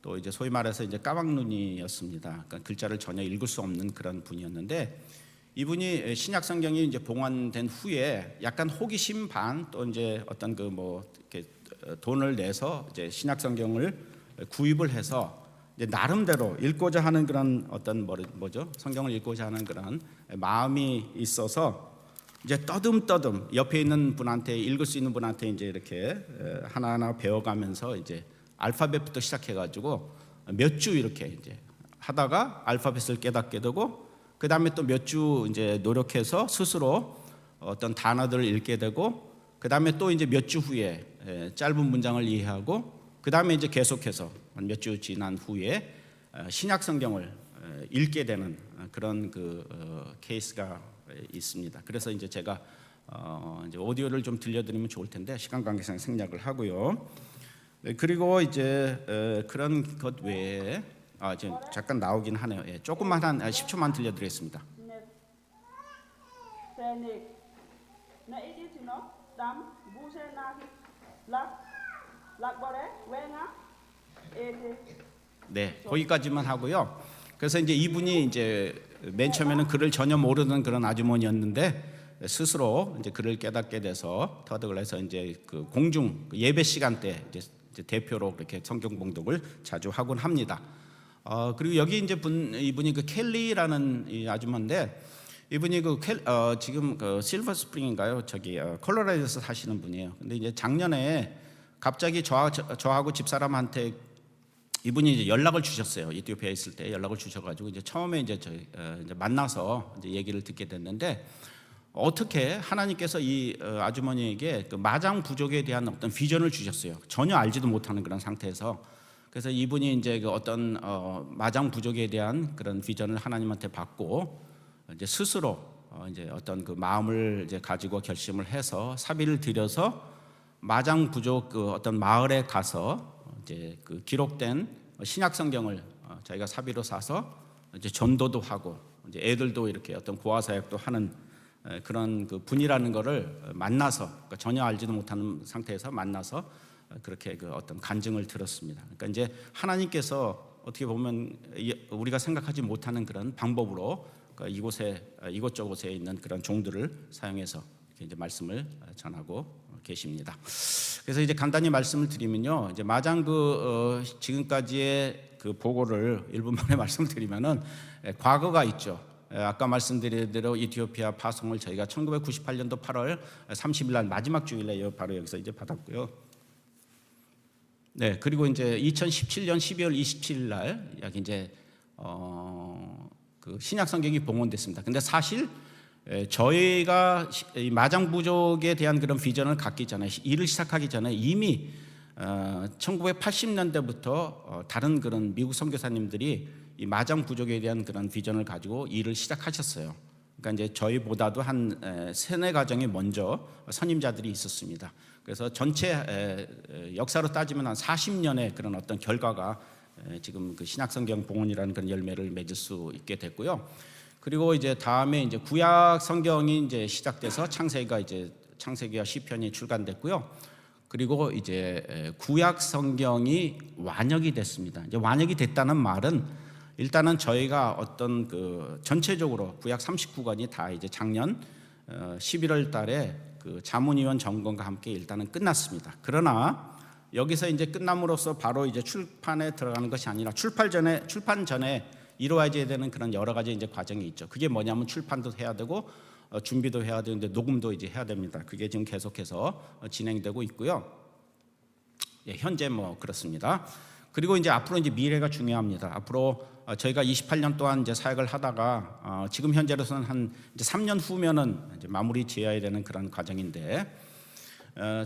D: 또 이제 소위 말해서 이제 까막눈이었습니다. 그러니까 글자를 전혀 읽을 수 없는 그런 분이었는데, 이분이 신약 성경이 이제 봉헌된 후에 약간 호기심 반, 또 이제 어떤 그 뭐 이렇게 돈을 내서 이제 신약 성경을 구입을 해서 이제 나름대로 읽고자 하는 그런 어떤 뭐죠? 성경을 읽고자 하는 그런 마음이 있어서 이제 떠듬떠듬 옆에 있는 분한테, 읽을 수 있는 분한테 이제 이렇게 하나하나 배워가면서 이제 알파벳부터 시작해가지고 몇 주 이렇게 이제 하다가 알파벳을 깨닫게 되고, 그 다음에 또 몇 주 이제 노력해서 스스로 어떤 단어들을 읽게 되고, 그 다음에 또 이제 몇 주 후에 짧은 문장을 이해하고, 그 다음에 이제 계속해서 몇 주 지난 후에 신약 성경을 읽게 되는 그런 그 케이스가 있습니다. 그래서 이제 제가 이제 오디오를 좀 들려드리면 좋을 텐데 시간 관계상 생략을 하고요. 그리고 이제 그런 것 외에 지금 잠깐 나오긴 하네요. 예, 조금만 한 10초만 들려드리겠습니다. 네, 거기까지만 하고요. 그래서 이제 이분이 이제 맨 처음에는 글을 전혀 모르는 그런 아주머니였는데 스스로 이제 글을 깨닫게 돼서 터득을 해서 이제 그 공중 예배 시간 때 이제 대표로 그렇게 성경 봉독을 자주 하곤 합니다. 그리고 여기 이제 이분이 그 켈리라는 이 아주머니인데, 이분이 지금 그 실버 스프링인가요? 저기 콜로라도에서 사시는 분이에요. 근데 이제 작년에 갑자기 저하고 집사람한테 이분이 이제 연락을 주셨어요. 이티오피아에 있을 때 연락을 주셔가지고 이제 처음에 이제 이제 만나서 이제 얘기를 듣게 됐는데, 어떻게 하나님께서 이 아주머니에게 그 마장 부족에 대한 어떤 비전을 주셨어요. 전혀 알지도 못하는 그런 상태에서. 그래서 이분이 이제 그 어떤 마장 부족에 대한 그런 비전을 하나님한테 받고 이제 스스로 이제 어떤 그 마음을 이제 가지고 결심을 해서 사비를 들여서 마장 부족 그 어떤 마을에 가서 이제 그 기록된 신약 성경을 자기가 사비로 사서 이제 전도도 하고 이제 애들도 이렇게 어떤 고아 사역도 하는 그런 그 분이라는 거를 만나서, 그러니까 전혀 알지도 못하는 상태에서 만나서 그렇게 그 어떤 간증을 들었습니다. 그러니까 이제 하나님께서 어떻게 보면 우리가 생각하지 못하는 그런 방법으로 이곳저곳에 있는 그런 종들을 사용해서 이렇게 이제 말씀을 전하고 계십니다. 그래서 이제 간단히 말씀을 드리면요, 이제 마장 지금까지의 그 보고를 1분 만에 말씀을 드리면은 과거가 있죠. 아까 말씀드린 대로 이티오피아 파송을 저희가 1998년도 8월 30일 날 마지막 주일에 바로 여기서 이제 받았고요. 네, 그리고 이제 2017년 12월 27일 날 여기 이제 그 신약 성경이 봉헌됐습니다. 근데 사실 저희가 이 마장 부족에 대한 그런 비전을 갖기 전에, 일을 시작하기 전에 이미 1980년대부터 다른 그런 미국 선교사님들이 이 마장 부족에 대한 그런 비전을 가지고 일을 시작하셨어요. 그러니까 이제 저희보다도 한 세네 가정이 먼저 선임자들이 있었습니다. 그래서 전체 역사로 따지면 한 40년의 그런 어떤 결과가 지금 그 신약성경 봉헌이라는 그런 열매를 맺을 수 있게 됐고요. 그리고 이제 다음에 이제 구약 성경이 이제 시작돼서 창세기와 시편이 출간됐고요. 그리고 이제 구약 성경이 완역이 됐습니다. 이제 완역이 됐다는 말은 일단은 저희가 어떤 그 전체적으로 구약 39권이 다 이제 작년 11월 달에 그 자문위원 점검과 함께 일단은 끝났습니다. 그러나 여기서 이제 끝남으로써 바로 이제 출판에 들어가는 것이 아니라 출판 전에 이루어져야 되는 그런 여러 가지 이제 과정이 있죠. 그게 뭐냐면 출판도 해야 되고 준비도 해야 되는데 녹음도 이제 해야 됩니다. 그게 지금 계속해서 진행되고 있고요. 예, 현재 뭐 그렇습니다. 그리고 이제 앞으로 이제 미래가 중요합니다. 앞으로 저희가 28년 동안 이제 사역을 하다가 지금 현재로서는 한 이제 3년 후면은 이제 마무리 지어야 되는 그런 과정인데,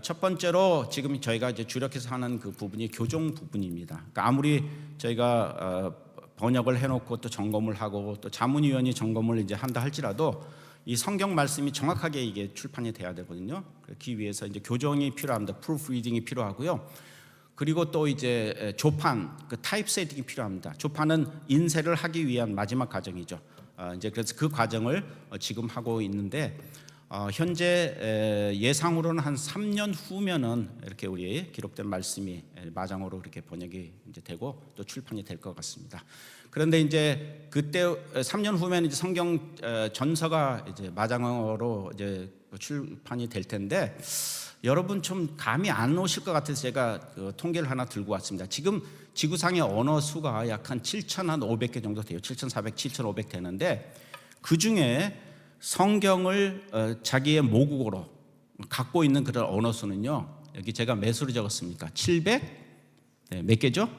D: 첫 번째로 지금 저희가 이제 주력해서 하는 그 부분이 교종 부분입니다. 그러니까 아무리 저희가 번역을 해놓고 또 점검을 하고 또 자문위원이 점검을 이제 한다 할지라도 이 성경 말씀이 정확하게 이게 출판이 돼야 되거든요. 그렇기 위해서 이제 교정이 필요합니다. 프루프 리딩이 필요하고요. 그리고 또 이제 조판, 그 타입세팅이 필요합니다. 조판은 인쇄를 하기 위한 마지막 과정이죠. 이제 그래서 그 과정을 지금 하고 있는데, 현재 예상으로는 한 3년 후면은 이렇게 우리 기록된 말씀이 마장어로 이렇게 번역이 이제 되고 또 출판이 될 것 같습니다. 그런데 이제 그때 3년 후면 이제 성경 전서가 이제 마장어로 이제 출판이 될 텐데, 여러분 좀 감이 안 오실 것 같아서 제가 그 통계를 하나 들고 왔습니다. 지금 지구상의 언어 수가 약 한 7,500개 정도 돼요. 7,400, 7,500 되는데 그 중에 성경을 자기의 모국어로 갖고 있는 그런 언어 수는요. 여기 제가 몇 수로 적었습니까? 700? 네, 몇 개죠?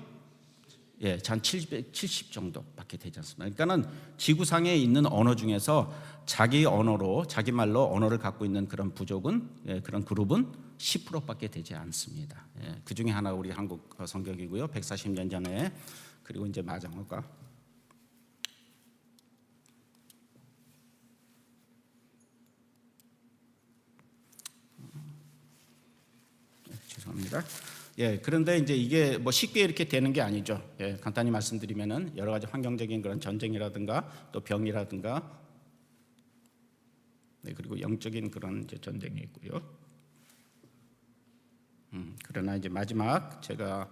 D: 예, 한 770 정도밖에 되지 않습니다. 그러니까는 지구상에 있는 언어 중에서 자기 언어로, 자기 말로 언어를 갖고 있는 그런 부족은, 그런 그룹은 10%밖에 되지 않습니다. 예, 그 중에 하나가 우리 한국 성경이고요. 140년 전에. 그리고 이제 마장어가 죄송합니다. 예, 그런데 이제 이게 뭐 쉽게 이렇게 되는 게 아니죠. 예, 간단히 말씀드리면은 여러 가지 환경적인 그런 전쟁이라든가 또 병이라든가, 네, 그리고 영적인 그런 이제 전쟁이 있고요. 그러나 이제 제가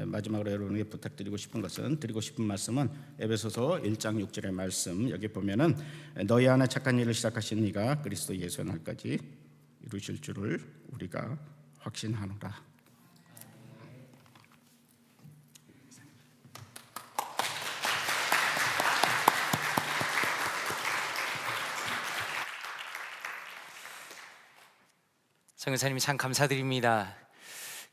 D: 마지막으로 여러분에게 부탁드리고 싶은 것은, 드리고 싶은 말씀은 에베소서 1장 6절의 말씀, 여기 보면은 너희 안에 착한 일을 시작하신 이가 그리스도 예수의 날까지 이루실 줄을 우리가 확신하노라.
A: 선교사님 참 감사드립니다.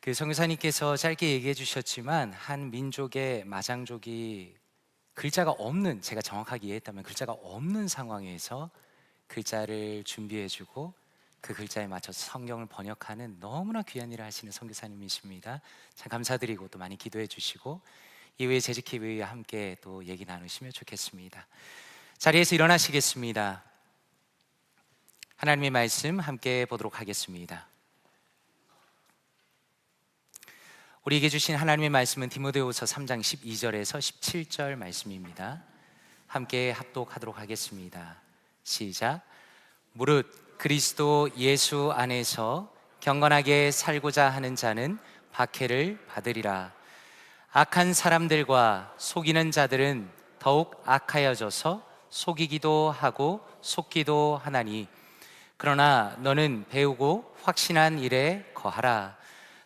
A: 그 선교사님께서 짧게 얘기해 주셨지만 한 민족의 마장족이 글자가 없는, 제가 정확하게 이해했다면 글자가 없는 상황에서 글자를 준비해주고 그 글자에 맞춰서 성경을 번역하는 너무나 귀한 일을 하시는 선교사님이십니다. 참 감사드리고 또 많이 기도해 주시고 이후에 재직기회와 함께 또 얘기 나누시면 좋겠습니다. 자리에서 일어나시겠습니다. 하나님의 말씀 함께 보도록 하겠습니다. 우리에게 주신 하나님의 말씀은 디모데후서 3장 12절에서 17절 말씀입니다. 함께 합독하도록 하겠습니다. 시작. 무릇 그리스도 예수 안에서 경건하게 살고자 하는 자는 박해를 받으리라. 악한 사람들과 속이는 자들은 더욱 악하여져서 속이기도 하고 속기도 하나니, 그러나 너는 배우고 확신한 일에 거하라.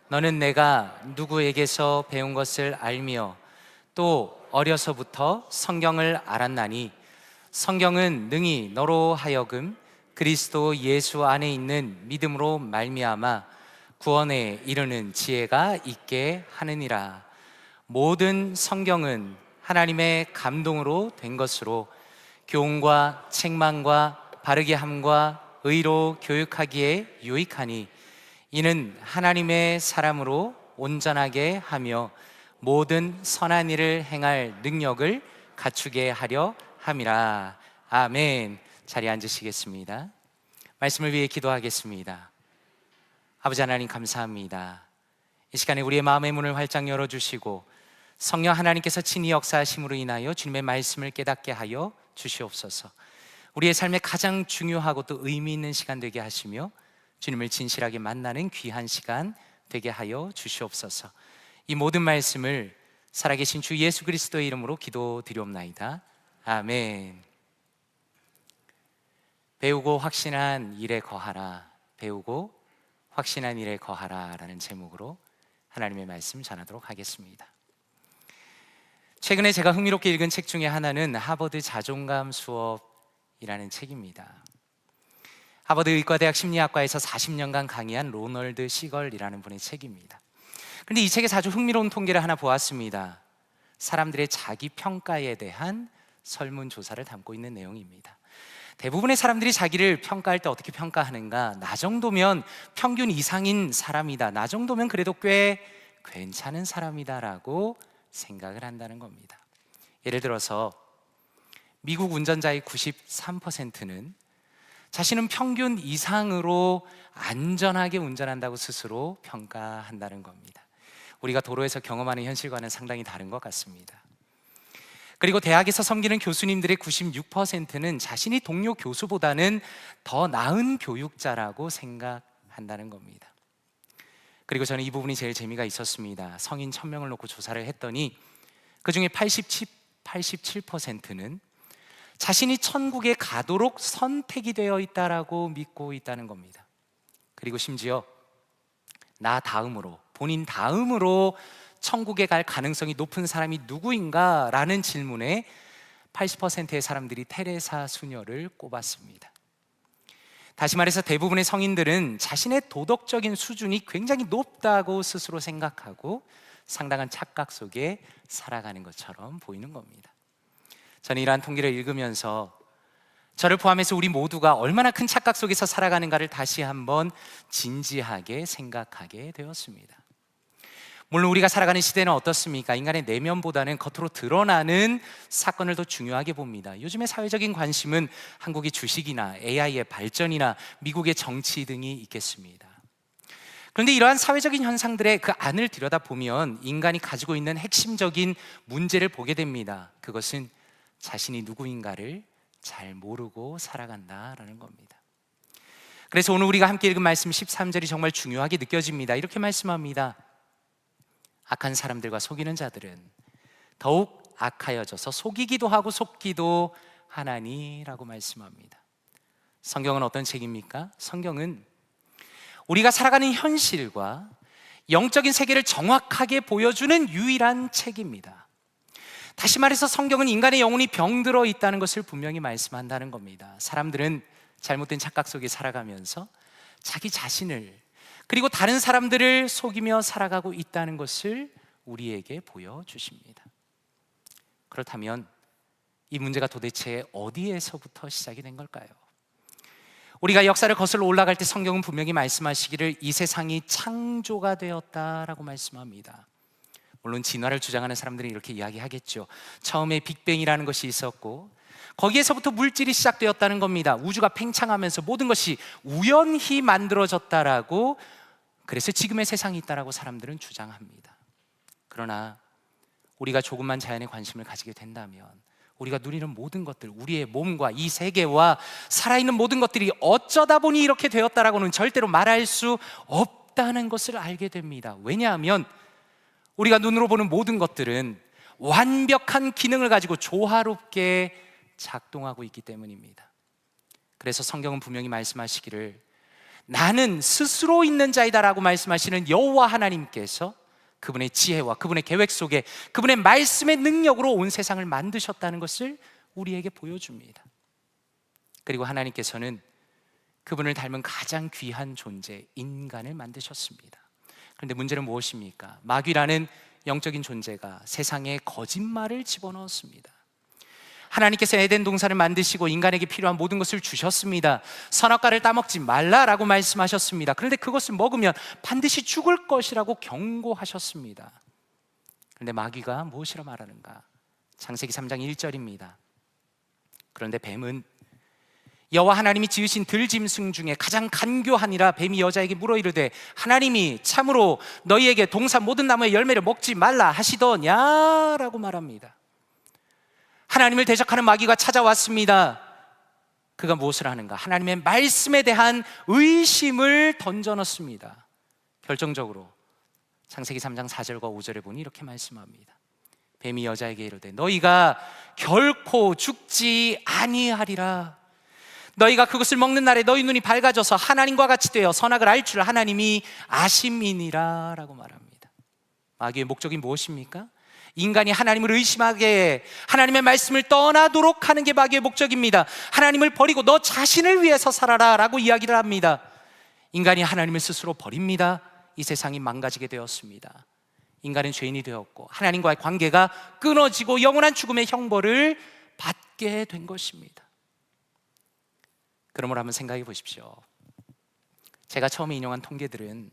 A: 너는 내가 누구에게서 배운 것을 알며 또 어려서부터 성경을 알았나니 성경은 능히 너로 하여금 그리스도 예수 안에 있는 믿음으로 말미암아 구원에 이르는 지혜가 있게 하느니라. 모든 성경은 하나님의 감동으로 된 것으로 교훈과 책망과 바르게 함과 의로 교육하기에 유익하니 이는 하나님의 사람으로 온전하게 하며 모든 선한 일을 행할 능력을 갖추게 하려 함이라. 아멘. 자리에 앉으시겠습니다. 말씀을 위해 기도하겠습니다. 아버지 하나님 감사합니다. 이 시간에 우리의 마음의 문을 활짝 열어주시고 성령 하나님께서 친히 역사하심으로 인하여 주님의 말씀을 깨닫게 하여 주시옵소서. 우리의 삶에 가장 중요하고 또 의미 있는 시간 되게 하시며 주님을 진실하게 만나는 귀한 시간 되게 하여 주시옵소서. 이 모든 말씀을 살아계신 주 예수 그리스도의 이름으로 기도드리옵나이다. 아멘. 배우고 확신한 일에 거하라. 배우고 확신한 일에 거하라 라는 제목으로 하나님의 말씀 전하도록 하겠습니다. 최근에 제가 흥미롭게 읽은 책 중에 하나는 하버드 자존감 수업이라는 책입니다. 하버드 의과대학 심리학과에서 40년간 강의한 로널드 시걸이라는 분의 책입니다. 그런데 이 책에서 아주 흥미로운 통계를 하나 보았습니다. 사람들의 자기 평가에 대한 설문조사를 담고 있는 내용입니다. 대부분의 사람들이 자기를 평가할 때 어떻게 평가하는가? 나 정도면 평균 이상인 사람이다. 나 정도면 그래도 꽤 괜찮은 사람이다라고 생각을 한다는 겁니다. 예를 들어서 미국 운전자의 93%는 자신은 평균 이상으로 안전하게 운전한다고 스스로 평가한다는 겁니다. 우리가 도로에서 경험하는 현실과는 상당히 다른 것 같습니다. 그리고 대학에서 섬기는 교수님들의 96%는 자신이 동료 교수보다는 더 나은 교육자라고 생각한다는 겁니다. 그리고 저는 이 부분이 제일 재미가 있었습니다. 성인 1000명을 놓고 조사를 했더니 그 중에 87%는 자신이 천국에 가도록 선택이 되어 있다라고 믿고 있다는 겁니다. 그리고 심지어 나 다음으로, 본인 다음으로 천국에 갈 가능성이 높은 사람이 누구인가? 라는 질문에 80%의 사람들이 테레사 수녀를 꼽았습니다. 다시 말해서 대부분의 성인들은 자신의 도덕적인 수준이 굉장히 높다고 스스로 생각하고 상당한 착각 속에 살아가는 것처럼 보이는 겁니다. 저는 이러한 통계를 읽으면서 저를 포함해서 우리 모두가 얼마나 큰 착각 속에서 살아가는가를 다시 한번 진지하게 생각하게 되었습니다. 물론 우리가 살아가는 시대는 어떻습니까? 인간의 내면보다는 겉으로 드러나는 사건을 더 중요하게 봅니다. 요즘의 사회적인 관심은 한국의 주식이나 AI의 발전이나 미국의 정치 등이 있겠습니다. 그런데 이러한 사회적인 현상들의 그 안을 들여다보면 인간이 가지고 있는 핵심적인 문제를 보게 됩니다. 그것은 자신이 누구인가를 잘 모르고 살아간다라는 겁니다. 그래서 오늘 우리가 함께 읽은 말씀 13절이 정말 중요하게 느껴집니다. 이렇게 말씀합니다. 악한 사람들과 속이는 자들은 더욱 악하여져서 속이기도 하고 속기도 하나니라고 말씀합니다. 성경은 어떤 책입니까? 성경은 우리가 살아가는 현실과 영적인 세계를 정확하게 보여주는 유일한 책입니다. 다시 말해서 성경은 인간의 영혼이 병들어 있다는 것을 분명히 말씀한다는 겁니다. 사람들은 잘못된 착각 속에 살아가면서 자기 자신을 그리고 다른 사람들을 속이며 살아가고 있다는 것을 우리에게 보여주십니다. 그렇다면 이 문제가 도대체 어디에서부터 시작이 된 걸까요? 우리가 역사를 거슬러 올라갈 때 성경은 분명히 말씀하시기를 이 세상이 창조가 되었다라고 말씀합니다. 물론 진화를 주장하는 사람들은 이렇게 이야기하겠죠. 처음에 빅뱅이라는 것이 있었고 거기에서부터 물질이 시작되었다는 겁니다. 우주가 팽창하면서 모든 것이 우연히 만들어졌다라고, 그래서 지금의 세상이 있다라고 사람들은 주장합니다. 그러나 우리가 조금만 자연에 관심을 가지게 된다면 우리가 누리는 모든 것들, 우리의 몸과 이 세계와 살아있는 모든 것들이 어쩌다 보니 이렇게 되었다라고는 절대로 말할 수 없다는 것을 알게 됩니다. 왜냐하면 우리가 눈으로 보는 모든 것들은 완벽한 기능을 가지고 조화롭게 작동하고 있기 때문입니다. 그래서 성경은 분명히 말씀하시기를 나는 스스로 있는 자이다라고 말씀하시는 여호와 하나님께서 그분의 지혜와 그분의 계획 속에 그분의 말씀의 능력으로 온 세상을 만드셨다는 것을 우리에게 보여줍니다. 그리고 하나님께서는 그분을 닮은 가장 귀한 존재 인간을 만드셨습니다. 그런데 문제는 무엇입니까? 마귀라는 영적인 존재가 세상에 거짓말을 집어넣었습니다. 하나님께서 에덴 동산을 만드시고 인간에게 필요한 모든 것을 주셨습니다. 선악과를 따먹지 말라라고 말씀하셨습니다. 그런데 그것을 먹으면 반드시 죽을 것이라고 경고하셨습니다. 그런데 마귀가 무엇이라 말하는가? 창세기 3장 1절입니다. 그런데 뱀은 여호와 하나님이 지으신 들짐승 중에 가장 간교하니라 뱀이 여자에게 물어 이르되 하나님이 참으로 너희에게 동산 모든 나무의 열매를 먹지 말라 하시더냐라고 말합니다. 하나님을 대적하는 마귀가 찾아왔습니다. 그가 무엇을 하는가? 하나님의 말씀에 대한 의심을 던져넣습니다. 결정적으로 창세기 3장 4절과 5절에 보니 이렇게 말씀합니다. 뱀이 여자에게 이르되 너희가 결코 죽지 아니하리라. 너희가 그것을 먹는 날에 너희 눈이 밝아져서 하나님과 같이 되어 선악을 알 줄 하나님이 아심이니라 라고 말합니다. 마귀의 목적이 무엇입니까? 인간이 하나님을 의심하게, 하나님의 말씀을 떠나도록 하는 게 마귀의 목적입니다. 하나님을 버리고 너 자신을 위해서 살아라 라고 이야기를 합니다. 인간이 하나님을 스스로 버립니다. 이 세상이 망가지게 되었습니다. 인간은 죄인이 되었고 하나님과의 관계가 끊어지고 영원한 죽음의 형벌을 받게 된 것입니다. 그러므로 한번 생각해 보십시오. 제가 처음에 인용한 통계들은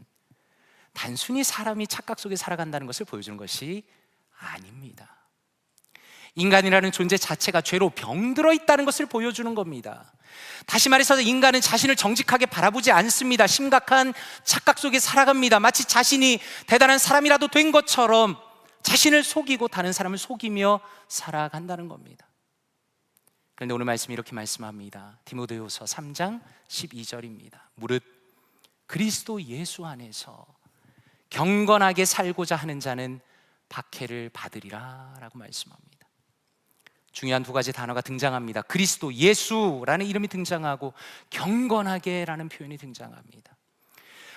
A: 단순히 사람이 착각 속에 살아간다는 것을 보여주는 것이 아닙니다. 인간이라는 존재 자체가 죄로 병들어 있다는 것을 보여주는 겁니다. 다시 말해서 인간은 자신을 정직하게 바라보지 않습니다. 심각한 착각 속에 살아갑니다. 마치 자신이 대단한 사람이라도 된 것처럼 자신을 속이고 다른 사람을 속이며 살아간다는 겁니다. 그런데 오늘 말씀이 이렇게 말씀합니다. 디모데후서 3장 12절입니다. 무릇 그리스도 예수 안에서 경건하게 살고자 하는 자는 박해를 받으리라 라고 말씀합니다. 중요한 두 가지 단어가 등장합니다. 그리스도 예수라는 이름이 등장하고 경건하게 라는 표현이 등장합니다.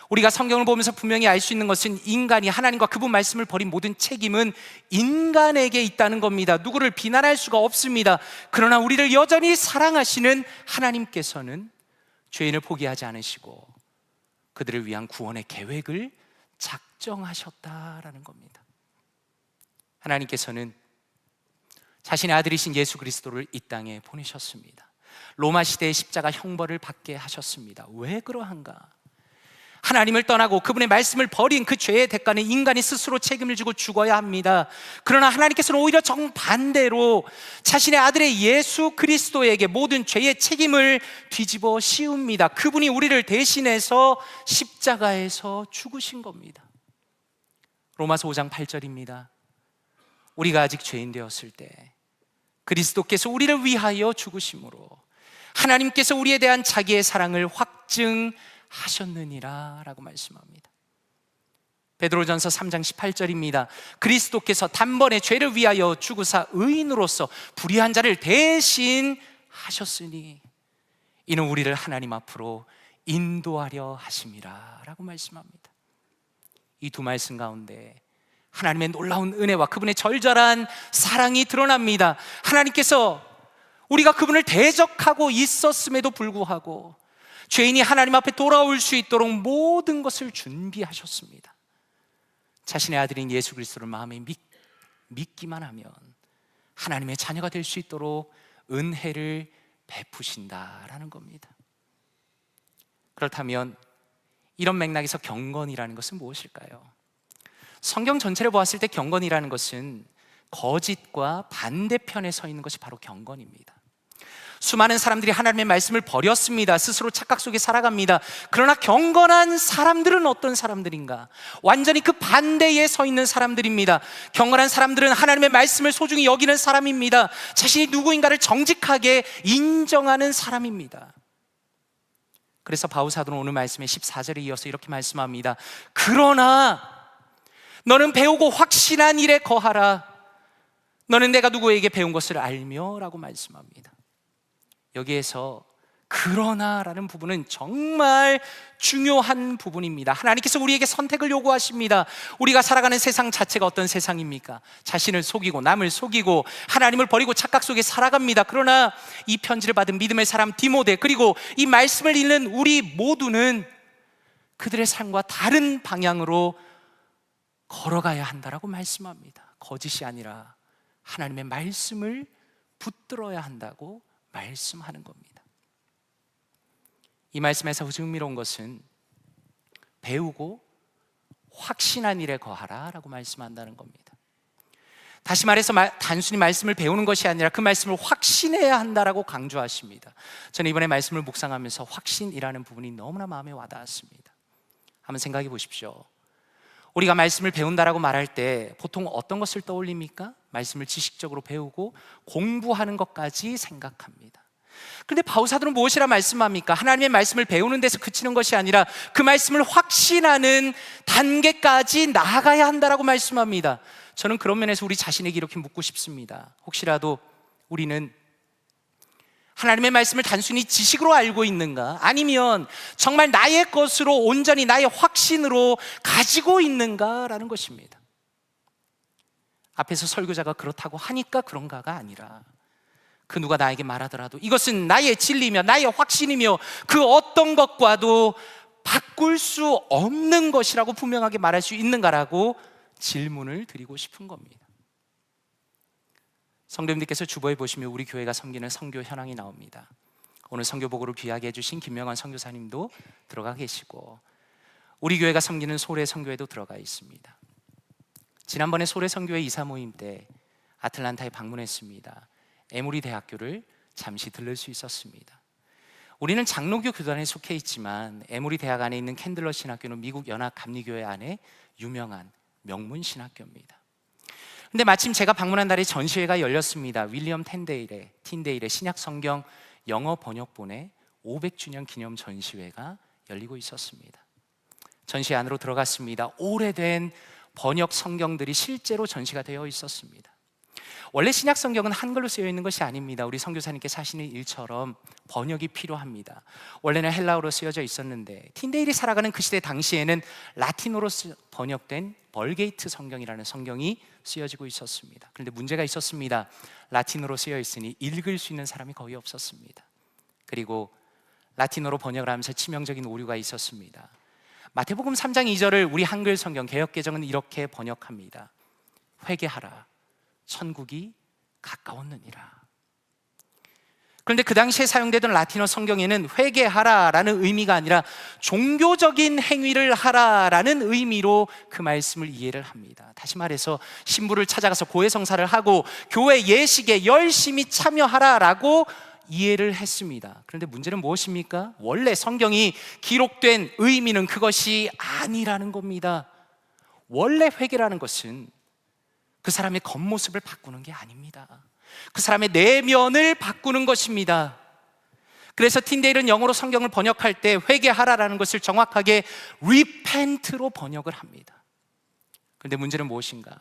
A: 우리가 성경을 보면서 분명히 알 수 있는 것은 인간이 하나님과 그분 말씀을 버린 모든 책임은 인간에게 있다는 겁니다. 누구를 비난할 수가 없습니다. 그러나 우리를 여전히 사랑하시는 하나님께서는 죄인을 포기하지 않으시고 그들을 위한 구원의 계획을 작정하셨다라는 겁니다. 하나님께서는 자신의 아들이신 예수 그리스도를 이 땅에 보내셨습니다. 로마 시대의 십자가 형벌을 받게 하셨습니다. 왜 그러한가? 하나님을 떠나고 그분의 말씀을 버린 그 죄의 대가는 인간이 스스로 책임을 지고 죽어야 합니다. 그러나 하나님께서는 오히려 정반대로 자신의 아들의 예수 그리스도에게 모든 죄의 책임을 뒤집어 씌웁니다. 그분이 우리를 대신해서 십자가에서 죽으신 겁니다. 로마서 5장 8절입니다. 우리가 아직 죄인 되었을 때 그리스도께서 우리를 위하여 죽으심으로 하나님께서 우리에 대한 자기의 사랑을 확증하셨느니라 라고 말씀합니다. 베드로전서 3장 18절입니다. 그리스도께서 단번에 죄를 위하여 죽으사 의인으로서 불의한 자를 대신 하셨으니 이는 우리를 하나님 앞으로 인도하려 하심이라 라고 말씀합니다. 이 두 말씀 가운데 하나님의 놀라운 은혜와 그분의 절절한 사랑이 드러납니다. 하나님께서 우리가 그분을 대적하고 있었음에도 불구하고 죄인이 하나님 앞에 돌아올 수 있도록 모든 것을 준비하셨습니다. 자신의 아들인 예수 그리스도를 마음에 믿기만 하면 하나님의 자녀가 될 수 있도록 은혜를 베푸신다라는 겁니다. 그렇다면 이런 맥락에서 경건이라는 것은 무엇일까요? 성경 전체를 보았을 때 경건이라는 것은 거짓과 반대편에 서 있는 것이 바로 경건입니다. 수많은 사람들이 하나님의 말씀을 버렸습니다. 스스로 착각 속에 살아갑니다. 그러나 경건한 사람들은 어떤 사람들인가? 완전히 그 반대에 서 있는 사람들입니다. 경건한 사람들은 하나님의 말씀을 소중히 여기는 사람입니다. 자신이 누구인가를 정직하게 인정하는 사람입니다. 그래서 바울 사도는 오늘 말씀의 14절에 이어서 이렇게 말씀합니다. 그러나 너는 배우고 확신한 일에 거하라. 너는 내가 누구에게 배운 것을 알며 라고 말씀합니다. 여기에서 그러나라는 부분은 정말 중요한 부분입니다. 하나님께서 우리에게 선택을 요구하십니다. 우리가 살아가는 세상 자체가 어떤 세상입니까? 자신을 속이고 남을 속이고 하나님을 버리고 착각 속에 살아갑니다. 그러나 이 편지를 받은 믿음의 사람 디모데, 그리고 이 말씀을 읽는 우리 모두는 그들의 삶과 다른 방향으로 걸어가야 한다라고 말씀합니다. 거짓이 아니라 하나님의 말씀을 붙들어야 한다고 말씀하는 겁니다. 이 말씀에서 흥미로운 것은 배우고 확신한 일에 거하라 라고 말씀한다는 겁니다. 다시 말해서 단순히 말씀을 배우는 것이 아니라 그 말씀을 확신해야 한다라고 강조하십니다. 저는 이번에 말씀을 묵상하면서 확신이라는 부분이 너무나 마음에 와닿았습니다. 한번 생각해 보십시오. 우리가 말씀을 배운다라고 말할 때 보통 어떤 것을 떠올립니까? 말씀을 지식적으로 배우고 공부하는 것까지 생각합니다. 그런데 바울사도는 무엇이라 말씀합니까? 하나님의 말씀을 배우는 데서 그치는 것이 아니라 그 말씀을 확신하는 단계까지 나아가야 한다라고 말씀합니다. 저는 그런 면에서 우리 자신에게 이렇게 묻고 싶습니다. 혹시라도 우리는 하나님의 말씀을 단순히 지식으로 알고 있는가? 아니면 정말 나의 것으로 온전히 나의 확신으로 가지고 있는가라는 것입니다. 앞에서 설교자가 그렇다고 하니까 그런가가 아니라 그 누가 나에게 말하더라도 이것은 나의 진리며 나의 확신이며 그 어떤 것과도 바꿀 수 없는 것이라고 분명하게 말할 수 있는가라고 질문을 드리고 싶은 겁니다. 성도님들께서 주보에 보시면 우리 교회가 섬기는 선교 현황이 나옵니다. 오늘 선교복으로 귀하게 해주신 김명환 선교사님도 들어가 계시고 우리 교회가 섬기는 소래 선교회도 들어가 있습니다. 지난번에 소래 선교회 이사 모임 때 아틀란타에 방문했습니다. 에모리 대학교를 잠시 들를 수 있었습니다. 우리는 장로교 교단에 속해 있지만 에모리 대학 안에 있는 캔들러 신학교는 미국 연합 감리교회 안에 유명한 명문 신학교입니다. 근데 마침 제가 방문한 날에 전시회가 열렸습니다. 윌리엄 틴데일의 신약 성경 영어 번역본의 500주년 기념 전시회가 열리고 있었습니다. 전시회 안으로 들어갔습니다. 오래된 번역 성경들이 실제로 전시가 되어 있었습니다. 원래 신약 성경은 한글로 쓰여 있는 것이 아닙니다. 우리 선교사님께서 하시는 일처럼 번역이 필요합니다. 원래는 헬라어로 쓰여져 있었는데 틴데일이 살아가는 그 시대 당시에는 라틴어로 번역된 벌게이트 성경이라는 성경이 쓰여지고 있었습니다. 그런데 문제가 있었습니다. 라틴어로 쓰여 있으니 읽을 수 있는 사람이 거의 없었습니다. 그리고 라틴어로 번역을 하면서 치명적인 오류가 있었습니다. 마태복음 3장 2절을 우리 한글 성경 개역개정은 이렇게 번역합니다. 회개하라, 천국이 가까웠느니라. 그런데 그 당시에 사용되던 라틴어 성경에는 회개하라라는 의미가 아니라 종교적인 행위를 하라라는 의미로 그 말씀을 이해를 합니다. 다시 말해서 신부를 찾아가서 고해성사를 하고 교회 예식에 열심히 참여하라라고 이해를 했습니다. 그런데 문제는 무엇입니까? 원래 성경이 기록된 의미는 그것이 아니라는 겁니다. 원래 회개라는 것은 그 사람의 겉모습을 바꾸는 게 아닙니다. 그 사람의 내면을 바꾸는 것입니다. 그래서 틴데일은 영어로 성경을 번역할 때 회개하라라는 것을 정확하게 repent로 번역을 합니다. 그런데 문제는 무엇인가?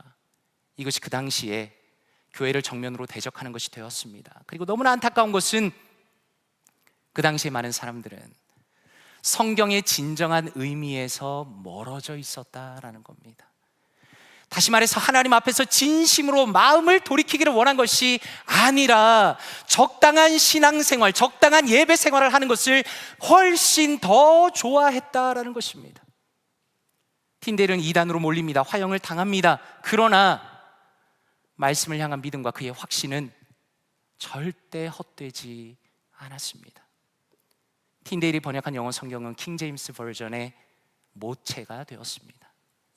A: 이것이 그 당시에 교회를 정면으로 대적하는 것이 되었습니다. 그리고 너무나 안타까운 것은 그 당시에 많은 사람들은 성경의 진정한 의미에서 멀어져 있었다라는 겁니다. 다시 말해서 하나님 앞에서 진심으로 마음을 돌이키기를 원한 것이 아니라 적당한 신앙생활, 적당한 예배 생활을 하는 것을 훨씬 더 좋아했다라는 것입니다. 틴데일은 이단으로 몰립니다. 화형을 당합니다. 그러나 말씀을 향한 믿음과 그의 확신은 절대 헛되지 않았습니다. 틴데일이 번역한 영어 성경은 킹제임스 버전의 모체가 되었습니다.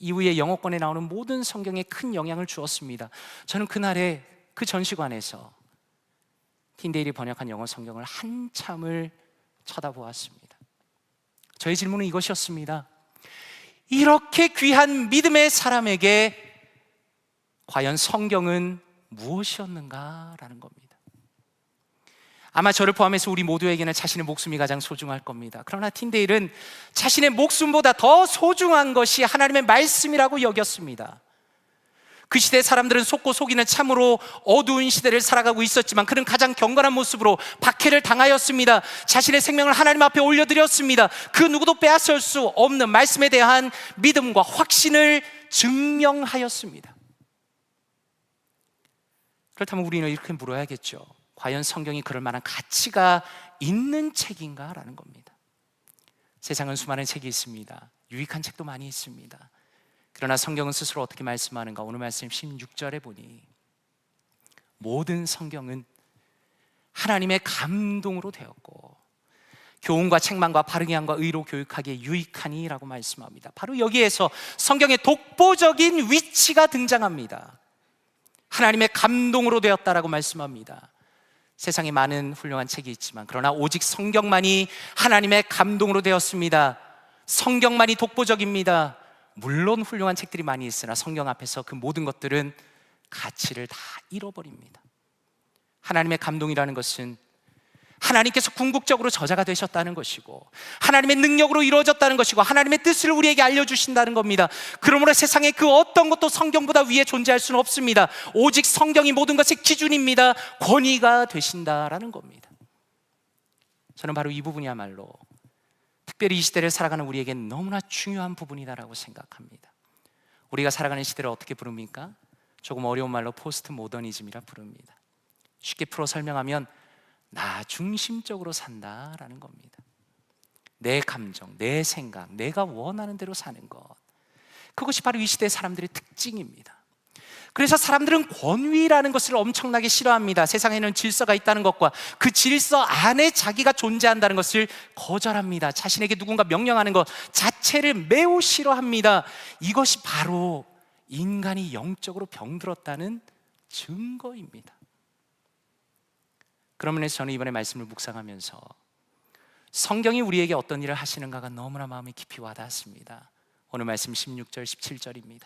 A: 이후에 영어권에 나오는 모든 성경에 큰 영향을 주었습니다. 저는 그날에 그 전시관에서 틴데일이 번역한 영어 성경을 한참을 쳐다보았습니다. 저의 질문은 이것이었습니다. 이렇게 귀한 믿음의 사람에게 과연 성경은 무엇이었는가라는 겁니다. 아마 저를 포함해서 우리 모두에게는 자신의 목숨이 가장 소중할 겁니다. 그러나 틴데일은 자신의 목숨보다 더 소중한 것이 하나님의 말씀이라고 여겼습니다. 그 시대 사람들은 속고 속이는 참으로 어두운 시대를 살아가고 있었지만 그는 가장 경건한 모습으로 박해를 당하였습니다. 자신의 생명을 하나님 앞에 올려드렸습니다. 그 누구도 빼앗을 수 없는 말씀에 대한 믿음과 확신을 증명하였습니다. 그렇다면 우리는 이렇게 물어야겠죠. 과연 성경이 그럴 만한 가치가 있는 책인가? 라는 겁니다. 세상은 수많은 책이 있습니다. 유익한 책도 많이 있습니다. 그러나 성경은 스스로 어떻게 말씀하는가? 오늘 말씀 16절에 보니 모든 성경은 하나님의 감동으로 되었고 교훈과 책망과 바르게 함과 의로 교육하기에 유익하니 라고 말씀합니다. 바로 여기에서 성경의 독보적인 위치가 등장합니다. 하나님의 감동으로 되었다라고 말씀합니다. 세상에 많은 훌륭한 책이 있지만 그러나 오직 성경만이 하나님의 감동으로 되었습니다. 성경만이 독보적입니다. 물론 훌륭한 책들이 많이 있으나 성경 앞에서 그 모든 것들은 가치를 다 잃어버립니다. 하나님의 감동이라는 것은 하나님께서 궁극적으로 저자가 되셨다는 것이고 하나님의 능력으로 이루어졌다는 것이고 하나님의 뜻을 우리에게 알려주신다는 겁니다. 그러므로 세상에 그 어떤 것도 성경보다 위에 존재할 수는 없습니다. 오직 성경이 모든 것의 기준입니다. 권위가 되신다라는 겁니다. 저는 바로 이 부분이야말로 특별히 이 시대를 살아가는 우리에게는 너무나 중요한 부분이다라고 생각합니다. 우리가 살아가는 시대를 어떻게 부릅니까? 조금 어려운 말로 포스트 모더니즘이라 부릅니다. 쉽게 풀어 설명하면 나 중심적으로 산다라는 겁니다. 내 감정, 내 생각, 내가 원하는 대로 사는 것, 그것이 바로 이 시대의 사람들의 특징입니다. 그래서 사람들은 권위라는 것을 엄청나게 싫어합니다. 세상에는 질서가 있다는 것과 그 질서 안에 자기가 존재한다는 것을 거절합니다. 자신에게 누군가 명령하는 것 자체를 매우 싫어합니다. 이것이 바로 인간이 영적으로 병들었다는 증거입니다. 그런 면에서 저는 이번에 말씀을 묵상하면서 성경이 우리에게 어떤 일을 하시는가가 너무나 마음에 깊이 와닿았습니다. 오늘 말씀 16절, 17절입니다.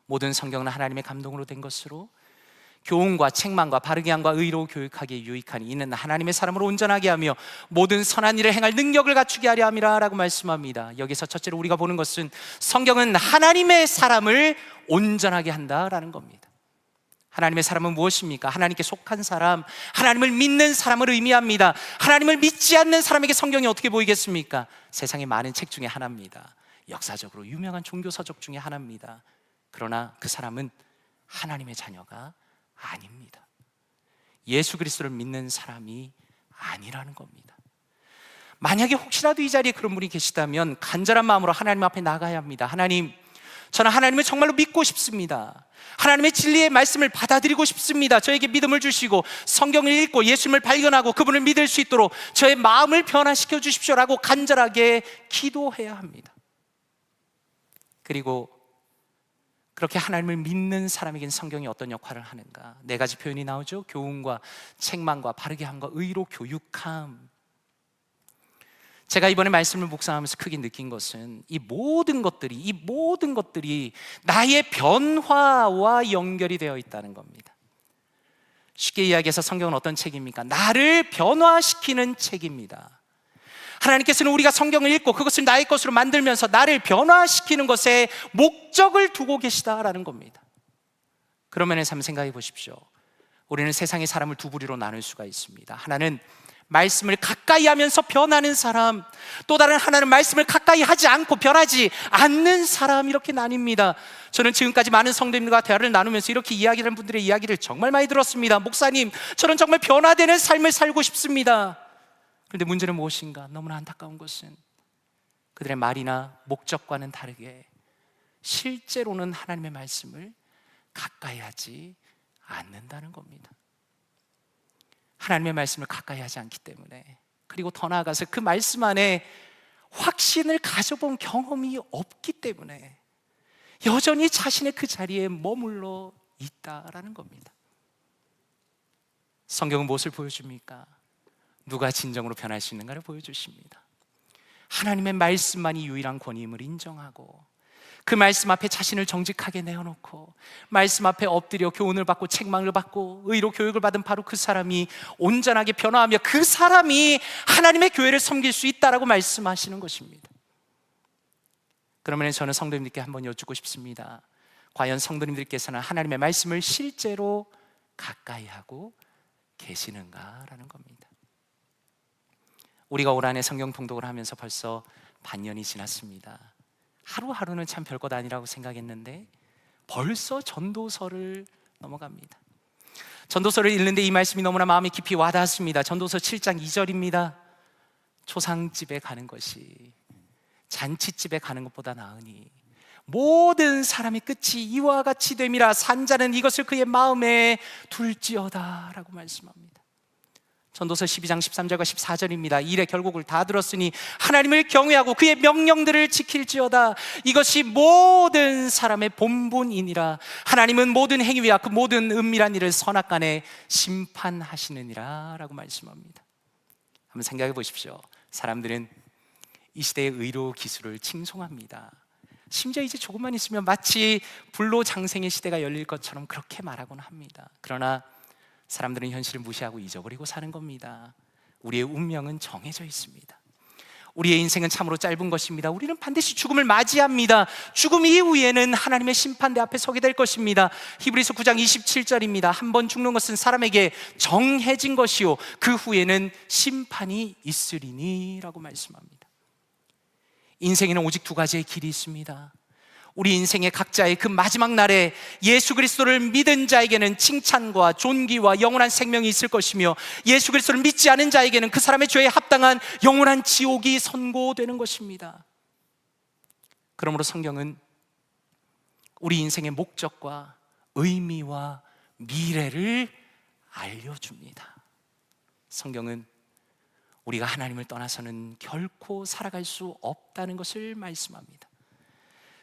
A: 모든 성경은 하나님의 감동으로 된 것으로 교훈과 책망과 바르게 함과 의로 교육하기에 유익하니 이는 하나님의 사람으로 온전하게 하며 모든 선한 일을 행할 능력을 갖추게 하려 함이라 라고 말씀합니다. 여기서 첫째로 우리가 보는 것은 성경은 하나님의 사람을 온전하게 한다라는 겁니다. 하나님의 사람은 무엇입니까? 하나님께 속한 사람, 하나님을 믿는 사람을 의미합니다. 하나님을 믿지 않는 사람에게 성경이 어떻게 보이겠습니까? 세상의 많은 책 중에 하나입니다. 역사적으로 유명한 종교서적 중에 하나입니다. 그러나 그 사람은 하나님의 자녀가 아닙니다. 예수 그리스도를 믿는 사람이 아니라는 겁니다. 만약에 혹시라도 이 자리에 그런 분이 계시다면 간절한 마음으로 하나님 앞에 나가야 합니다. 하나님, 저는 하나님을 정말로 믿고 싶습니다. 하나님의 진리의 말씀을 받아들이고 싶습니다. 저에게 믿음을 주시고 성경을 읽고 예수님을 발견하고 그분을 믿을 수 있도록 저의 마음을 변화시켜 주십시오라고 간절하게 기도해야 합니다. 그리고 그렇게 하나님을 믿는 사람에겐 성경이 어떤 역할을 하는가? 네 가지 표현이 나오죠. 교훈과 책망과 바르게 함과 의로 교육함. 제가 이번에 말씀을 묵상하면서 크게 느낀 것은 이 모든 것들이 나의 변화와 연결이 되어 있다는 겁니다. 쉽게 이야기해서 성경은 어떤 책입니까? 나를 변화시키는 책입니다. 하나님께서는 우리가 성경을 읽고 그것을 나의 것으로 만들면서 나를 변화시키는 것에 목적을 두고 계시다라는 겁니다. 그런 면에서 한번 생각해 보십시오. 우리는 세상의 사람을 두 부류로 나눌 수가 있습니다. 하나는 말씀을 가까이 하면서 변하는 사람, 또 다른 하나는 말씀을 가까이 하지 않고 변하지 않는 사람, 이렇게 나뉩니다. 저는 지금까지 많은 성도님들과 대화를 나누면서 이렇게 이야기하는 분들의 이야기를 정말 많이 들었습니다. 목사님, 저는 정말 변화되는 삶을 살고 싶습니다. 그런데 문제는 무엇인가? 너무나 안타까운 것은 그들의 말이나 목적과는 다르게 실제로는 하나님의 말씀을 가까이 하지 않는다는 겁니다. 하나님의 말씀을 가까이 하지 않기 때문에, 그리고 더 나아가서 그 말씀 안에 확신을 가져본 경험이 없기 때문에 여전히 자신의 그 자리에 머물러 있다라는 겁니다. 성경은 무엇을 보여줍니까? 누가 진정으로 변할 수 있는가를 보여주십니다. 하나님의 말씀만이 유일한 권위임을 인정하고 그 말씀 앞에 자신을 정직하게 내어놓고 말씀 앞에 엎드려 교훈을 받고 책망을 받고 의로 교육을 받은 바로 그 사람이 온전하게 변화하며 그 사람이 하나님의 교회를 섬길 수 있다라고 말씀하시는 것입니다. 그러면 저는 성도님들께 한번 여쭙고 싶습니다. 과연 성도님들께서는 하나님의 말씀을 실제로 가까이 하고 계시는가라는 겁니다. 우리가 올 한해 성경 통독을 하면서 벌써 반년이 지났습니다. 하루하루는 참 별것 아니라고 생각했는데 벌써 전도서를 넘어갑니다. 전도서를 읽는데 이 말씀이 너무나 마음에 깊이 와닿았습니다. 전도서 7장 2절입니다. 초상집에 가는 것이 잔치집에 가는 것보다 나으니 모든 사람의 끝이 이와 같이 됨이라. 산자는 이것을 그의 마음에 둘지어다 라고 말씀합니다. 전도서 12장 13절과 14절입니다. 일의 결국을 다 들었으니 하나님을 경외하고 그의 명령들을 지킬지어다. 이것이 모든 사람의 본분이니라. 하나님은 모든 행위와 그 모든 은밀한 일을 선악간에 심판하시느니라 라고 말씀합니다. 한번 생각해 보십시오. 사람들은 이 시대의 의료 기술을 칭송합니다. 심지어 이제 조금만 있으면 마치 불로장생의 시대가 열릴 것처럼 그렇게 말하곤 합니다. 그러나 사람들은 현실을 무시하고 잊어버리고 사는 겁니다. 우리의 운명은 정해져 있습니다. 우리의 인생은 참으로 짧은 것입니다. 우리는 반드시 죽음을 맞이합니다. 죽음 이후에는 하나님의 심판대 앞에 서게 될 것입니다. 히브리서 9장 27절입니다. 한 번 죽는 것은 사람에게 정해진 것이요 그 후에는 심판이 있으리니 라고 말씀합니다. 인생에는 오직 두 가지의 길이 있습니다. 우리 인생의 각자의 그 마지막 날에 예수 그리스도를 믿은 자에게는 칭찬과 존귀와 영원한 생명이 있을 것이며, 예수 그리스도를 믿지 않은 자에게는 그 사람의 죄에 합당한 영원한 지옥이 선고되는 것입니다. 그러므로 성경은 우리 인생의 목적과 의미와 미래를 알려줍니다. 성경은 우리가 하나님을 떠나서는 결코 살아갈 수 없다는 것을 말씀합니다.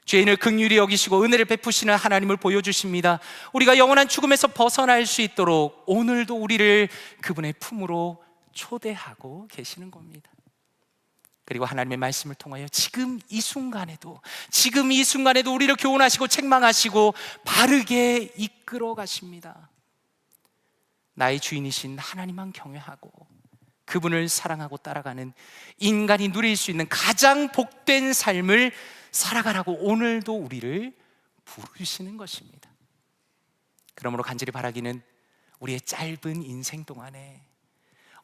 A: 죄인을 긍휼히 여기시고 은혜를 베푸시는 하나님을 보여주십니다. 우리가 영원한 죽음에서 벗어날 수 있도록 오늘도 우리를 그분의 품으로 초대하고 계시는 겁니다. 그리고 하나님의 말씀을 통하여 지금 이 순간에도 우리를 교훈하시고 책망하시고 바르게 이끌어 가십니다. 나의 주인이신 하나님만 경외하고 그분을 사랑하고 따라가는 인간이 누릴 수 있는 가장 복된 삶을 살아가라고 오늘도 우리를 부르시는 것입니다. 그러므로 간절히 바라기는 우리의 짧은 인생 동안에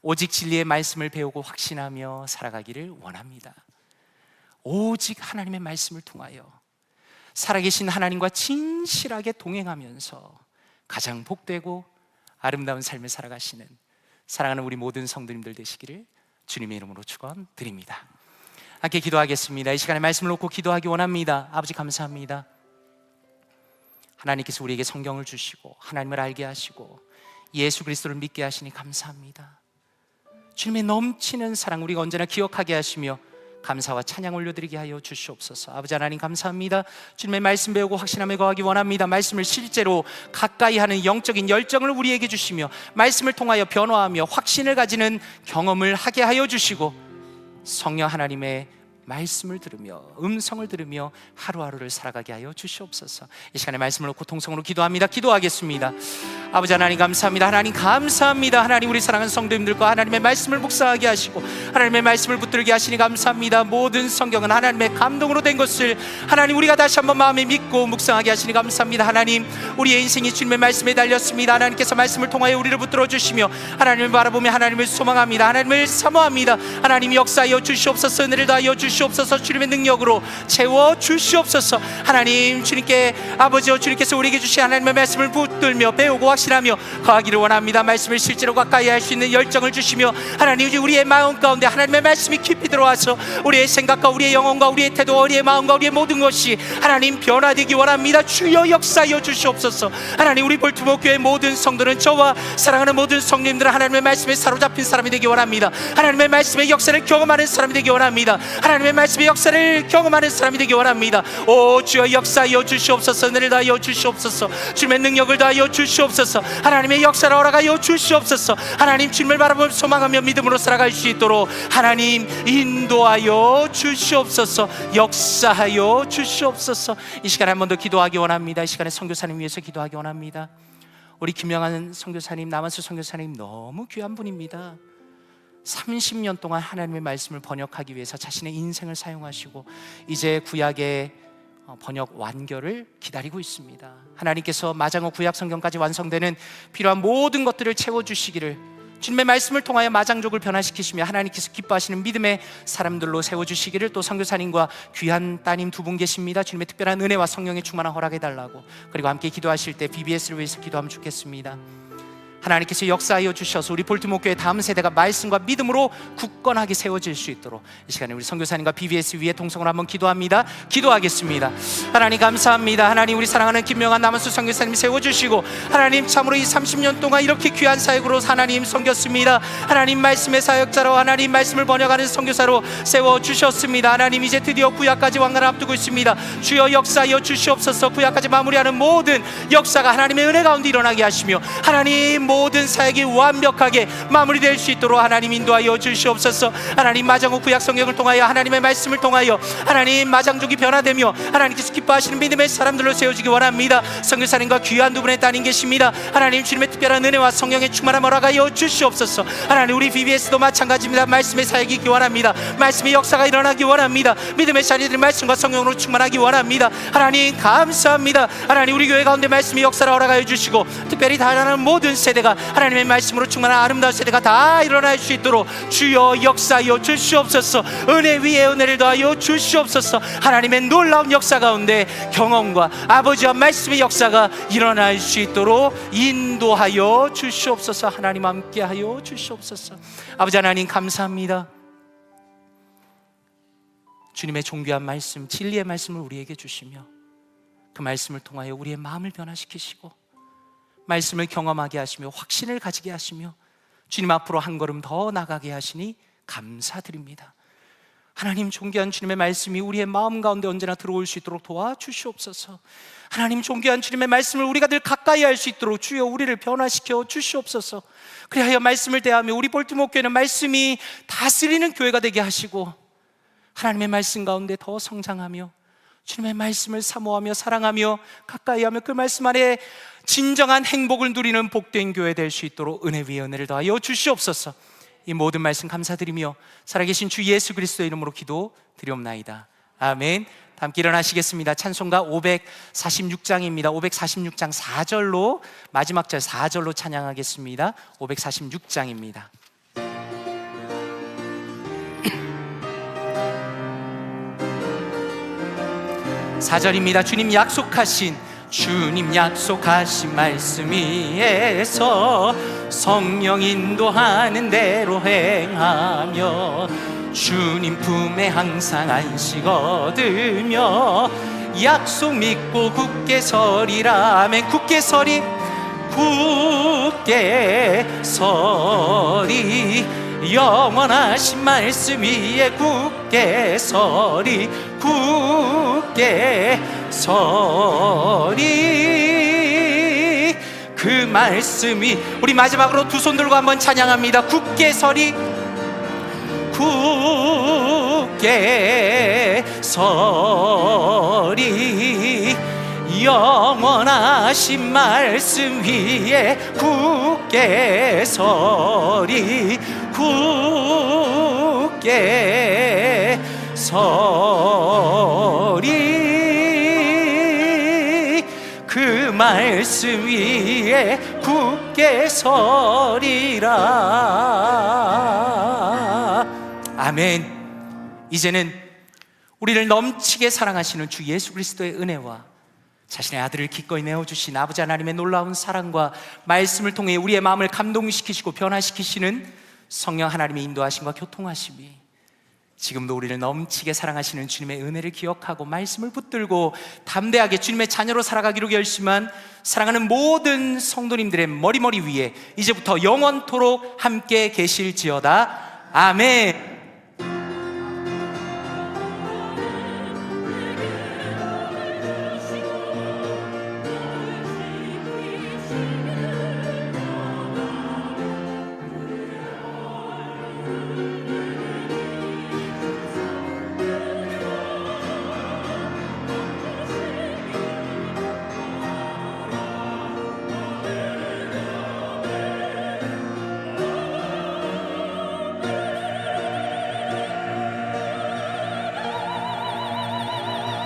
A: 오직 진리의 말씀을 배우고 확신하며 살아가기를 원합니다. 오직 하나님의 말씀을 통하여 살아계신 하나님과 진실하게 동행하면서 가장 복되고 아름다운 삶을 살아가시는 사랑하는 우리 모든 성도님들 되시기를 주님의 이름으로 축원드립니다. 함께 기도하겠습니다. 이 시간에 말씀을 놓고 기도하기 원합니다. 아버지 감사합니다. 하나님께서 우리에게 성경을 주시고 하나님을 알게 하시고 예수 그리스도를 믿게 하시니 감사합니다. 주님의 넘치는 사랑 우리가 언제나 기억하게 하시며 감사와 찬양 올려드리게 하여 주시옵소서. 아버지 하나님 감사합니다. 주님의 말씀 배우고 확신함에 거하기 원합니다. 말씀을 실제로 가까이 하는 영적인 열정을 우리에게 주시며 말씀을 통하여 변화하며 확신을 가지는 경험을 하게 하여 주시고 성령 하나님의 말씀을 들으며 음성을 들으며 하루하루를 살아가게 하여 주시옵소서. 이 시간에 말씀을 놓고 통성으로 기도하겠습니다. 아버지 하나님 감사합니다. 하나님 감사합니다. 하나님 우리 사랑하는 성도님들과 하나님의 말씀을 묵상하게 하시고 하나님의 말씀을 붙들게 하시니 감사합니다. 모든 성경은 하나님의 감동으로 된 것을 하나님 우리가 다시 한번 마음에 믿고 묵상하게 하시니 감사합니다. 하나님 우리의 인생이 주님의 말씀에 달렸습니다. 하나님께서 말씀을 통하여 우리를 붙들어 주시며 하나님을 바라보며 하나님을 소망합니다. 하나님을 사모합니다. 하나님 역사하여 주시옵소서. 은혜를 다하여 주시옵소서. 주님의 능력으로 채워 주시옵소서. 하나님 주님께 아버지여 주님께서 우리에게 주신 하나님의 말씀을 붙들며 배우고 확신하며 거하기를 원합니다. 말씀을 실제로 가까이 할 수 있는 열정을 주시며 하나님 우리의 마음 가운데 하나님의 말씀이 깊이 들어와서 우리의 생각과 우리의 영혼과 우리의 태도와 우리의 마음과 우리의 모든 것이 하나님 변화되기 원합니다. 주여 역사하여 주시옵소서. 하나님 우리 볼트모 교회 모든 성도는 저와 사랑하는 모든 성님들은 하나님의 말씀에 사로잡힌 사람이 되기 원합니다. 하나님의 말씀의 역사를 경험하는 사람이 되기 원합니다. 하나님의 말씀의 역사를 경험하는 사람이 되기 원합니다. 오 주여 역사하여 주시옵소서. 은혜를 다하여 주시옵소서. 주님의 능력을 다하여 주시옵소서. 하나님의 역사를 허락하여 주시옵소서. 하나님 주님을 바라보며 소망하며 믿음으로 살아갈 수 있도록 하나님 인도하여 주시옵소서. 역사하여 주시옵소서. 이 시간에 한 번 더 기도하기 원합니다. 이 시간에 선교사님 위해서 기도하기 원합니다. 우리 김영환 선교사님, 남한수 선교사님 너무 귀한 분입니다. 30년 동안 하나님의 말씀을 번역하기 위해서 자신의 인생을 사용하시고 이제 구약의 번역 완결을 기다리고 있습니다. 하나님께서 마장어 구약 성경까지 완성되는 필요한 모든 것들을 채워주시기를, 주님의 말씀을 통하여 마장족을 변화시키시며 하나님께서 기뻐하시는 믿음의 사람들로 세워주시기를, 또 선교사님과 귀한 따님 두 분 계십니다. 주님의 특별한 은혜와 성령의 충만한 허락해달라고, 그리고 함께 기도하실 때 BBS를 위해서 기도하면 좋겠습니다. 하나님께서 역사하여 주셔서 우리 볼티모어 교회 다음 세대가 말씀과 믿음으로 굳건하게 세워질 수 있도록 이 시간에 우리 선교사님과 BBS 위에 동성으로 한번 기도합니다. 기도하겠습니다. 하나님 감사합니다. 하나님, 우리 사랑하는 김명환 남은수 선교사님 세워주시고, 하나님 참으로 이 30년 동안 이렇게 귀한 사역으로 하나님 섬겼습니다. 하나님 말씀의 사역자로, 하나님 말씀을 번역하는 선교사로 세워주셨습니다. 하나님, 이제 드디어 구약까지 왕관을 앞두고 있습니다. 주여 역사하여 주시옵소서. 구약까지 마무리하는 모든 역사가 하나님의 은혜 가운데 일어나게 하시며, 하나님 모든 사역이 완벽하게 마무리될 수 있도록 하나님 인도하여 주시옵소서. 하나님, 마장국 구약 성경을 통하여, 하나님의 말씀을 통하여 하나님 마장족이 변화되며 하나님께서 기뻐하시는 믿음의 사람들로 세워지기 원합니다. 선교사님과 귀한 두 분의 따님 계십니다. 하나님, 주님의 특별한 은혜와 성령의 충만함 허락하여 주시옵소서. 하나님, 우리 BBS도 마찬가지입니다. 말씀의 사역이 원합니다. 말씀의 역사가 일어나기 원합니다. 믿음의 자녀들이 말씀과 성령으로 충만하기 원합니다. 하나님 감사합니다. 하나님, 우리 교회 가운데 말씀의 역사를 허락하여 주시고, 특별히 다양한 모든 세대가 하나님의 말씀으로 충만한 아름다운 세대가 다 일어날 수 있도록 주여 역사하여 주시옵소서. 은혜 위에 은혜를 더하여 주시옵소서. 하나님의 놀라운 역사 가운데 경험과 아버지와 말씀의 역사가 일어날 수 있도록 인도하여 주시옵소서. 하나님 함께하여 주시옵소서. 아버지 하나님 감사합니다. 주님의 존귀한 말씀, 진리의 말씀을 우리에게 주시며, 그 말씀을 통하여 우리의 마음을 변화시키시고 말씀을 경험하게 하시며 확신을 가지게 하시며 주님 앞으로 한 걸음 더 나가게 하시니 감사드립니다. 하나님, 존귀한 주님의 말씀이 우리의 마음 가운데 언제나 들어올 수 있도록 도와주시옵소서. 하나님, 존귀한 주님의 말씀을 우리가 늘 가까이 할 수 있도록 주여 우리를 변화시켜 주시옵소서. 그리하여 말씀을 대하며 우리 볼티모어 교회는 말씀이 다스리는 교회가 되게 하시고, 하나님의 말씀 가운데 더 성장하며 주님의 말씀을 사모하며 사랑하며 가까이 하며 그 말씀 안에 진정한 행복을 누리는 복된 교회 될 수 있도록 은혜 위에 은혜를 더하여 주시옵소서. 이 모든 말씀 감사드리며 살아계신 주 예수 그리스도의 이름으로 기도드리옵나이다. 아멘. 다 함께 일어나시겠습니다. 찬송가 546장입니다. 546장 4절로, 마지막 절 4절로 찬양하겠습니다. 546장입니다. 사절입니다. 주님 약속하신 말씀 위에서 성령 인도하는 대로 행하며 주님 품에 항상 안식 얻으며 약속 믿고 굳게 서리라. 아멘. 굳게 서리 영원하신 말씀 위에 굳게 서리 그 말씀이, 우리 마지막으로 두 손 들고 한번 찬양합니다. 굳게 서리 영원하신 말씀 위에 굳게 서리 그 말씀 위에 굳게 서리라. 아멘. 이제는 우리를 넘치게 사랑하시는 주 예수 그리스도의 은혜와 자신의 아들을 기꺼이 내어주신 아버지 하나님의 놀라운 사랑과 말씀을 통해 우리의 마음을 감동시키시고 변화시키시는 성령 하나님의 인도하심과 교통하심이 지금도 우리를 넘치게 사랑하시는 주님의 은혜를 기억하고 말씀을 붙들고 담대하게 주님의 자녀로 살아가기로 결심한 사랑하는 모든 성도님들의 머리 위에 이제부터 영원토록 함께 계실지어다. 아멘.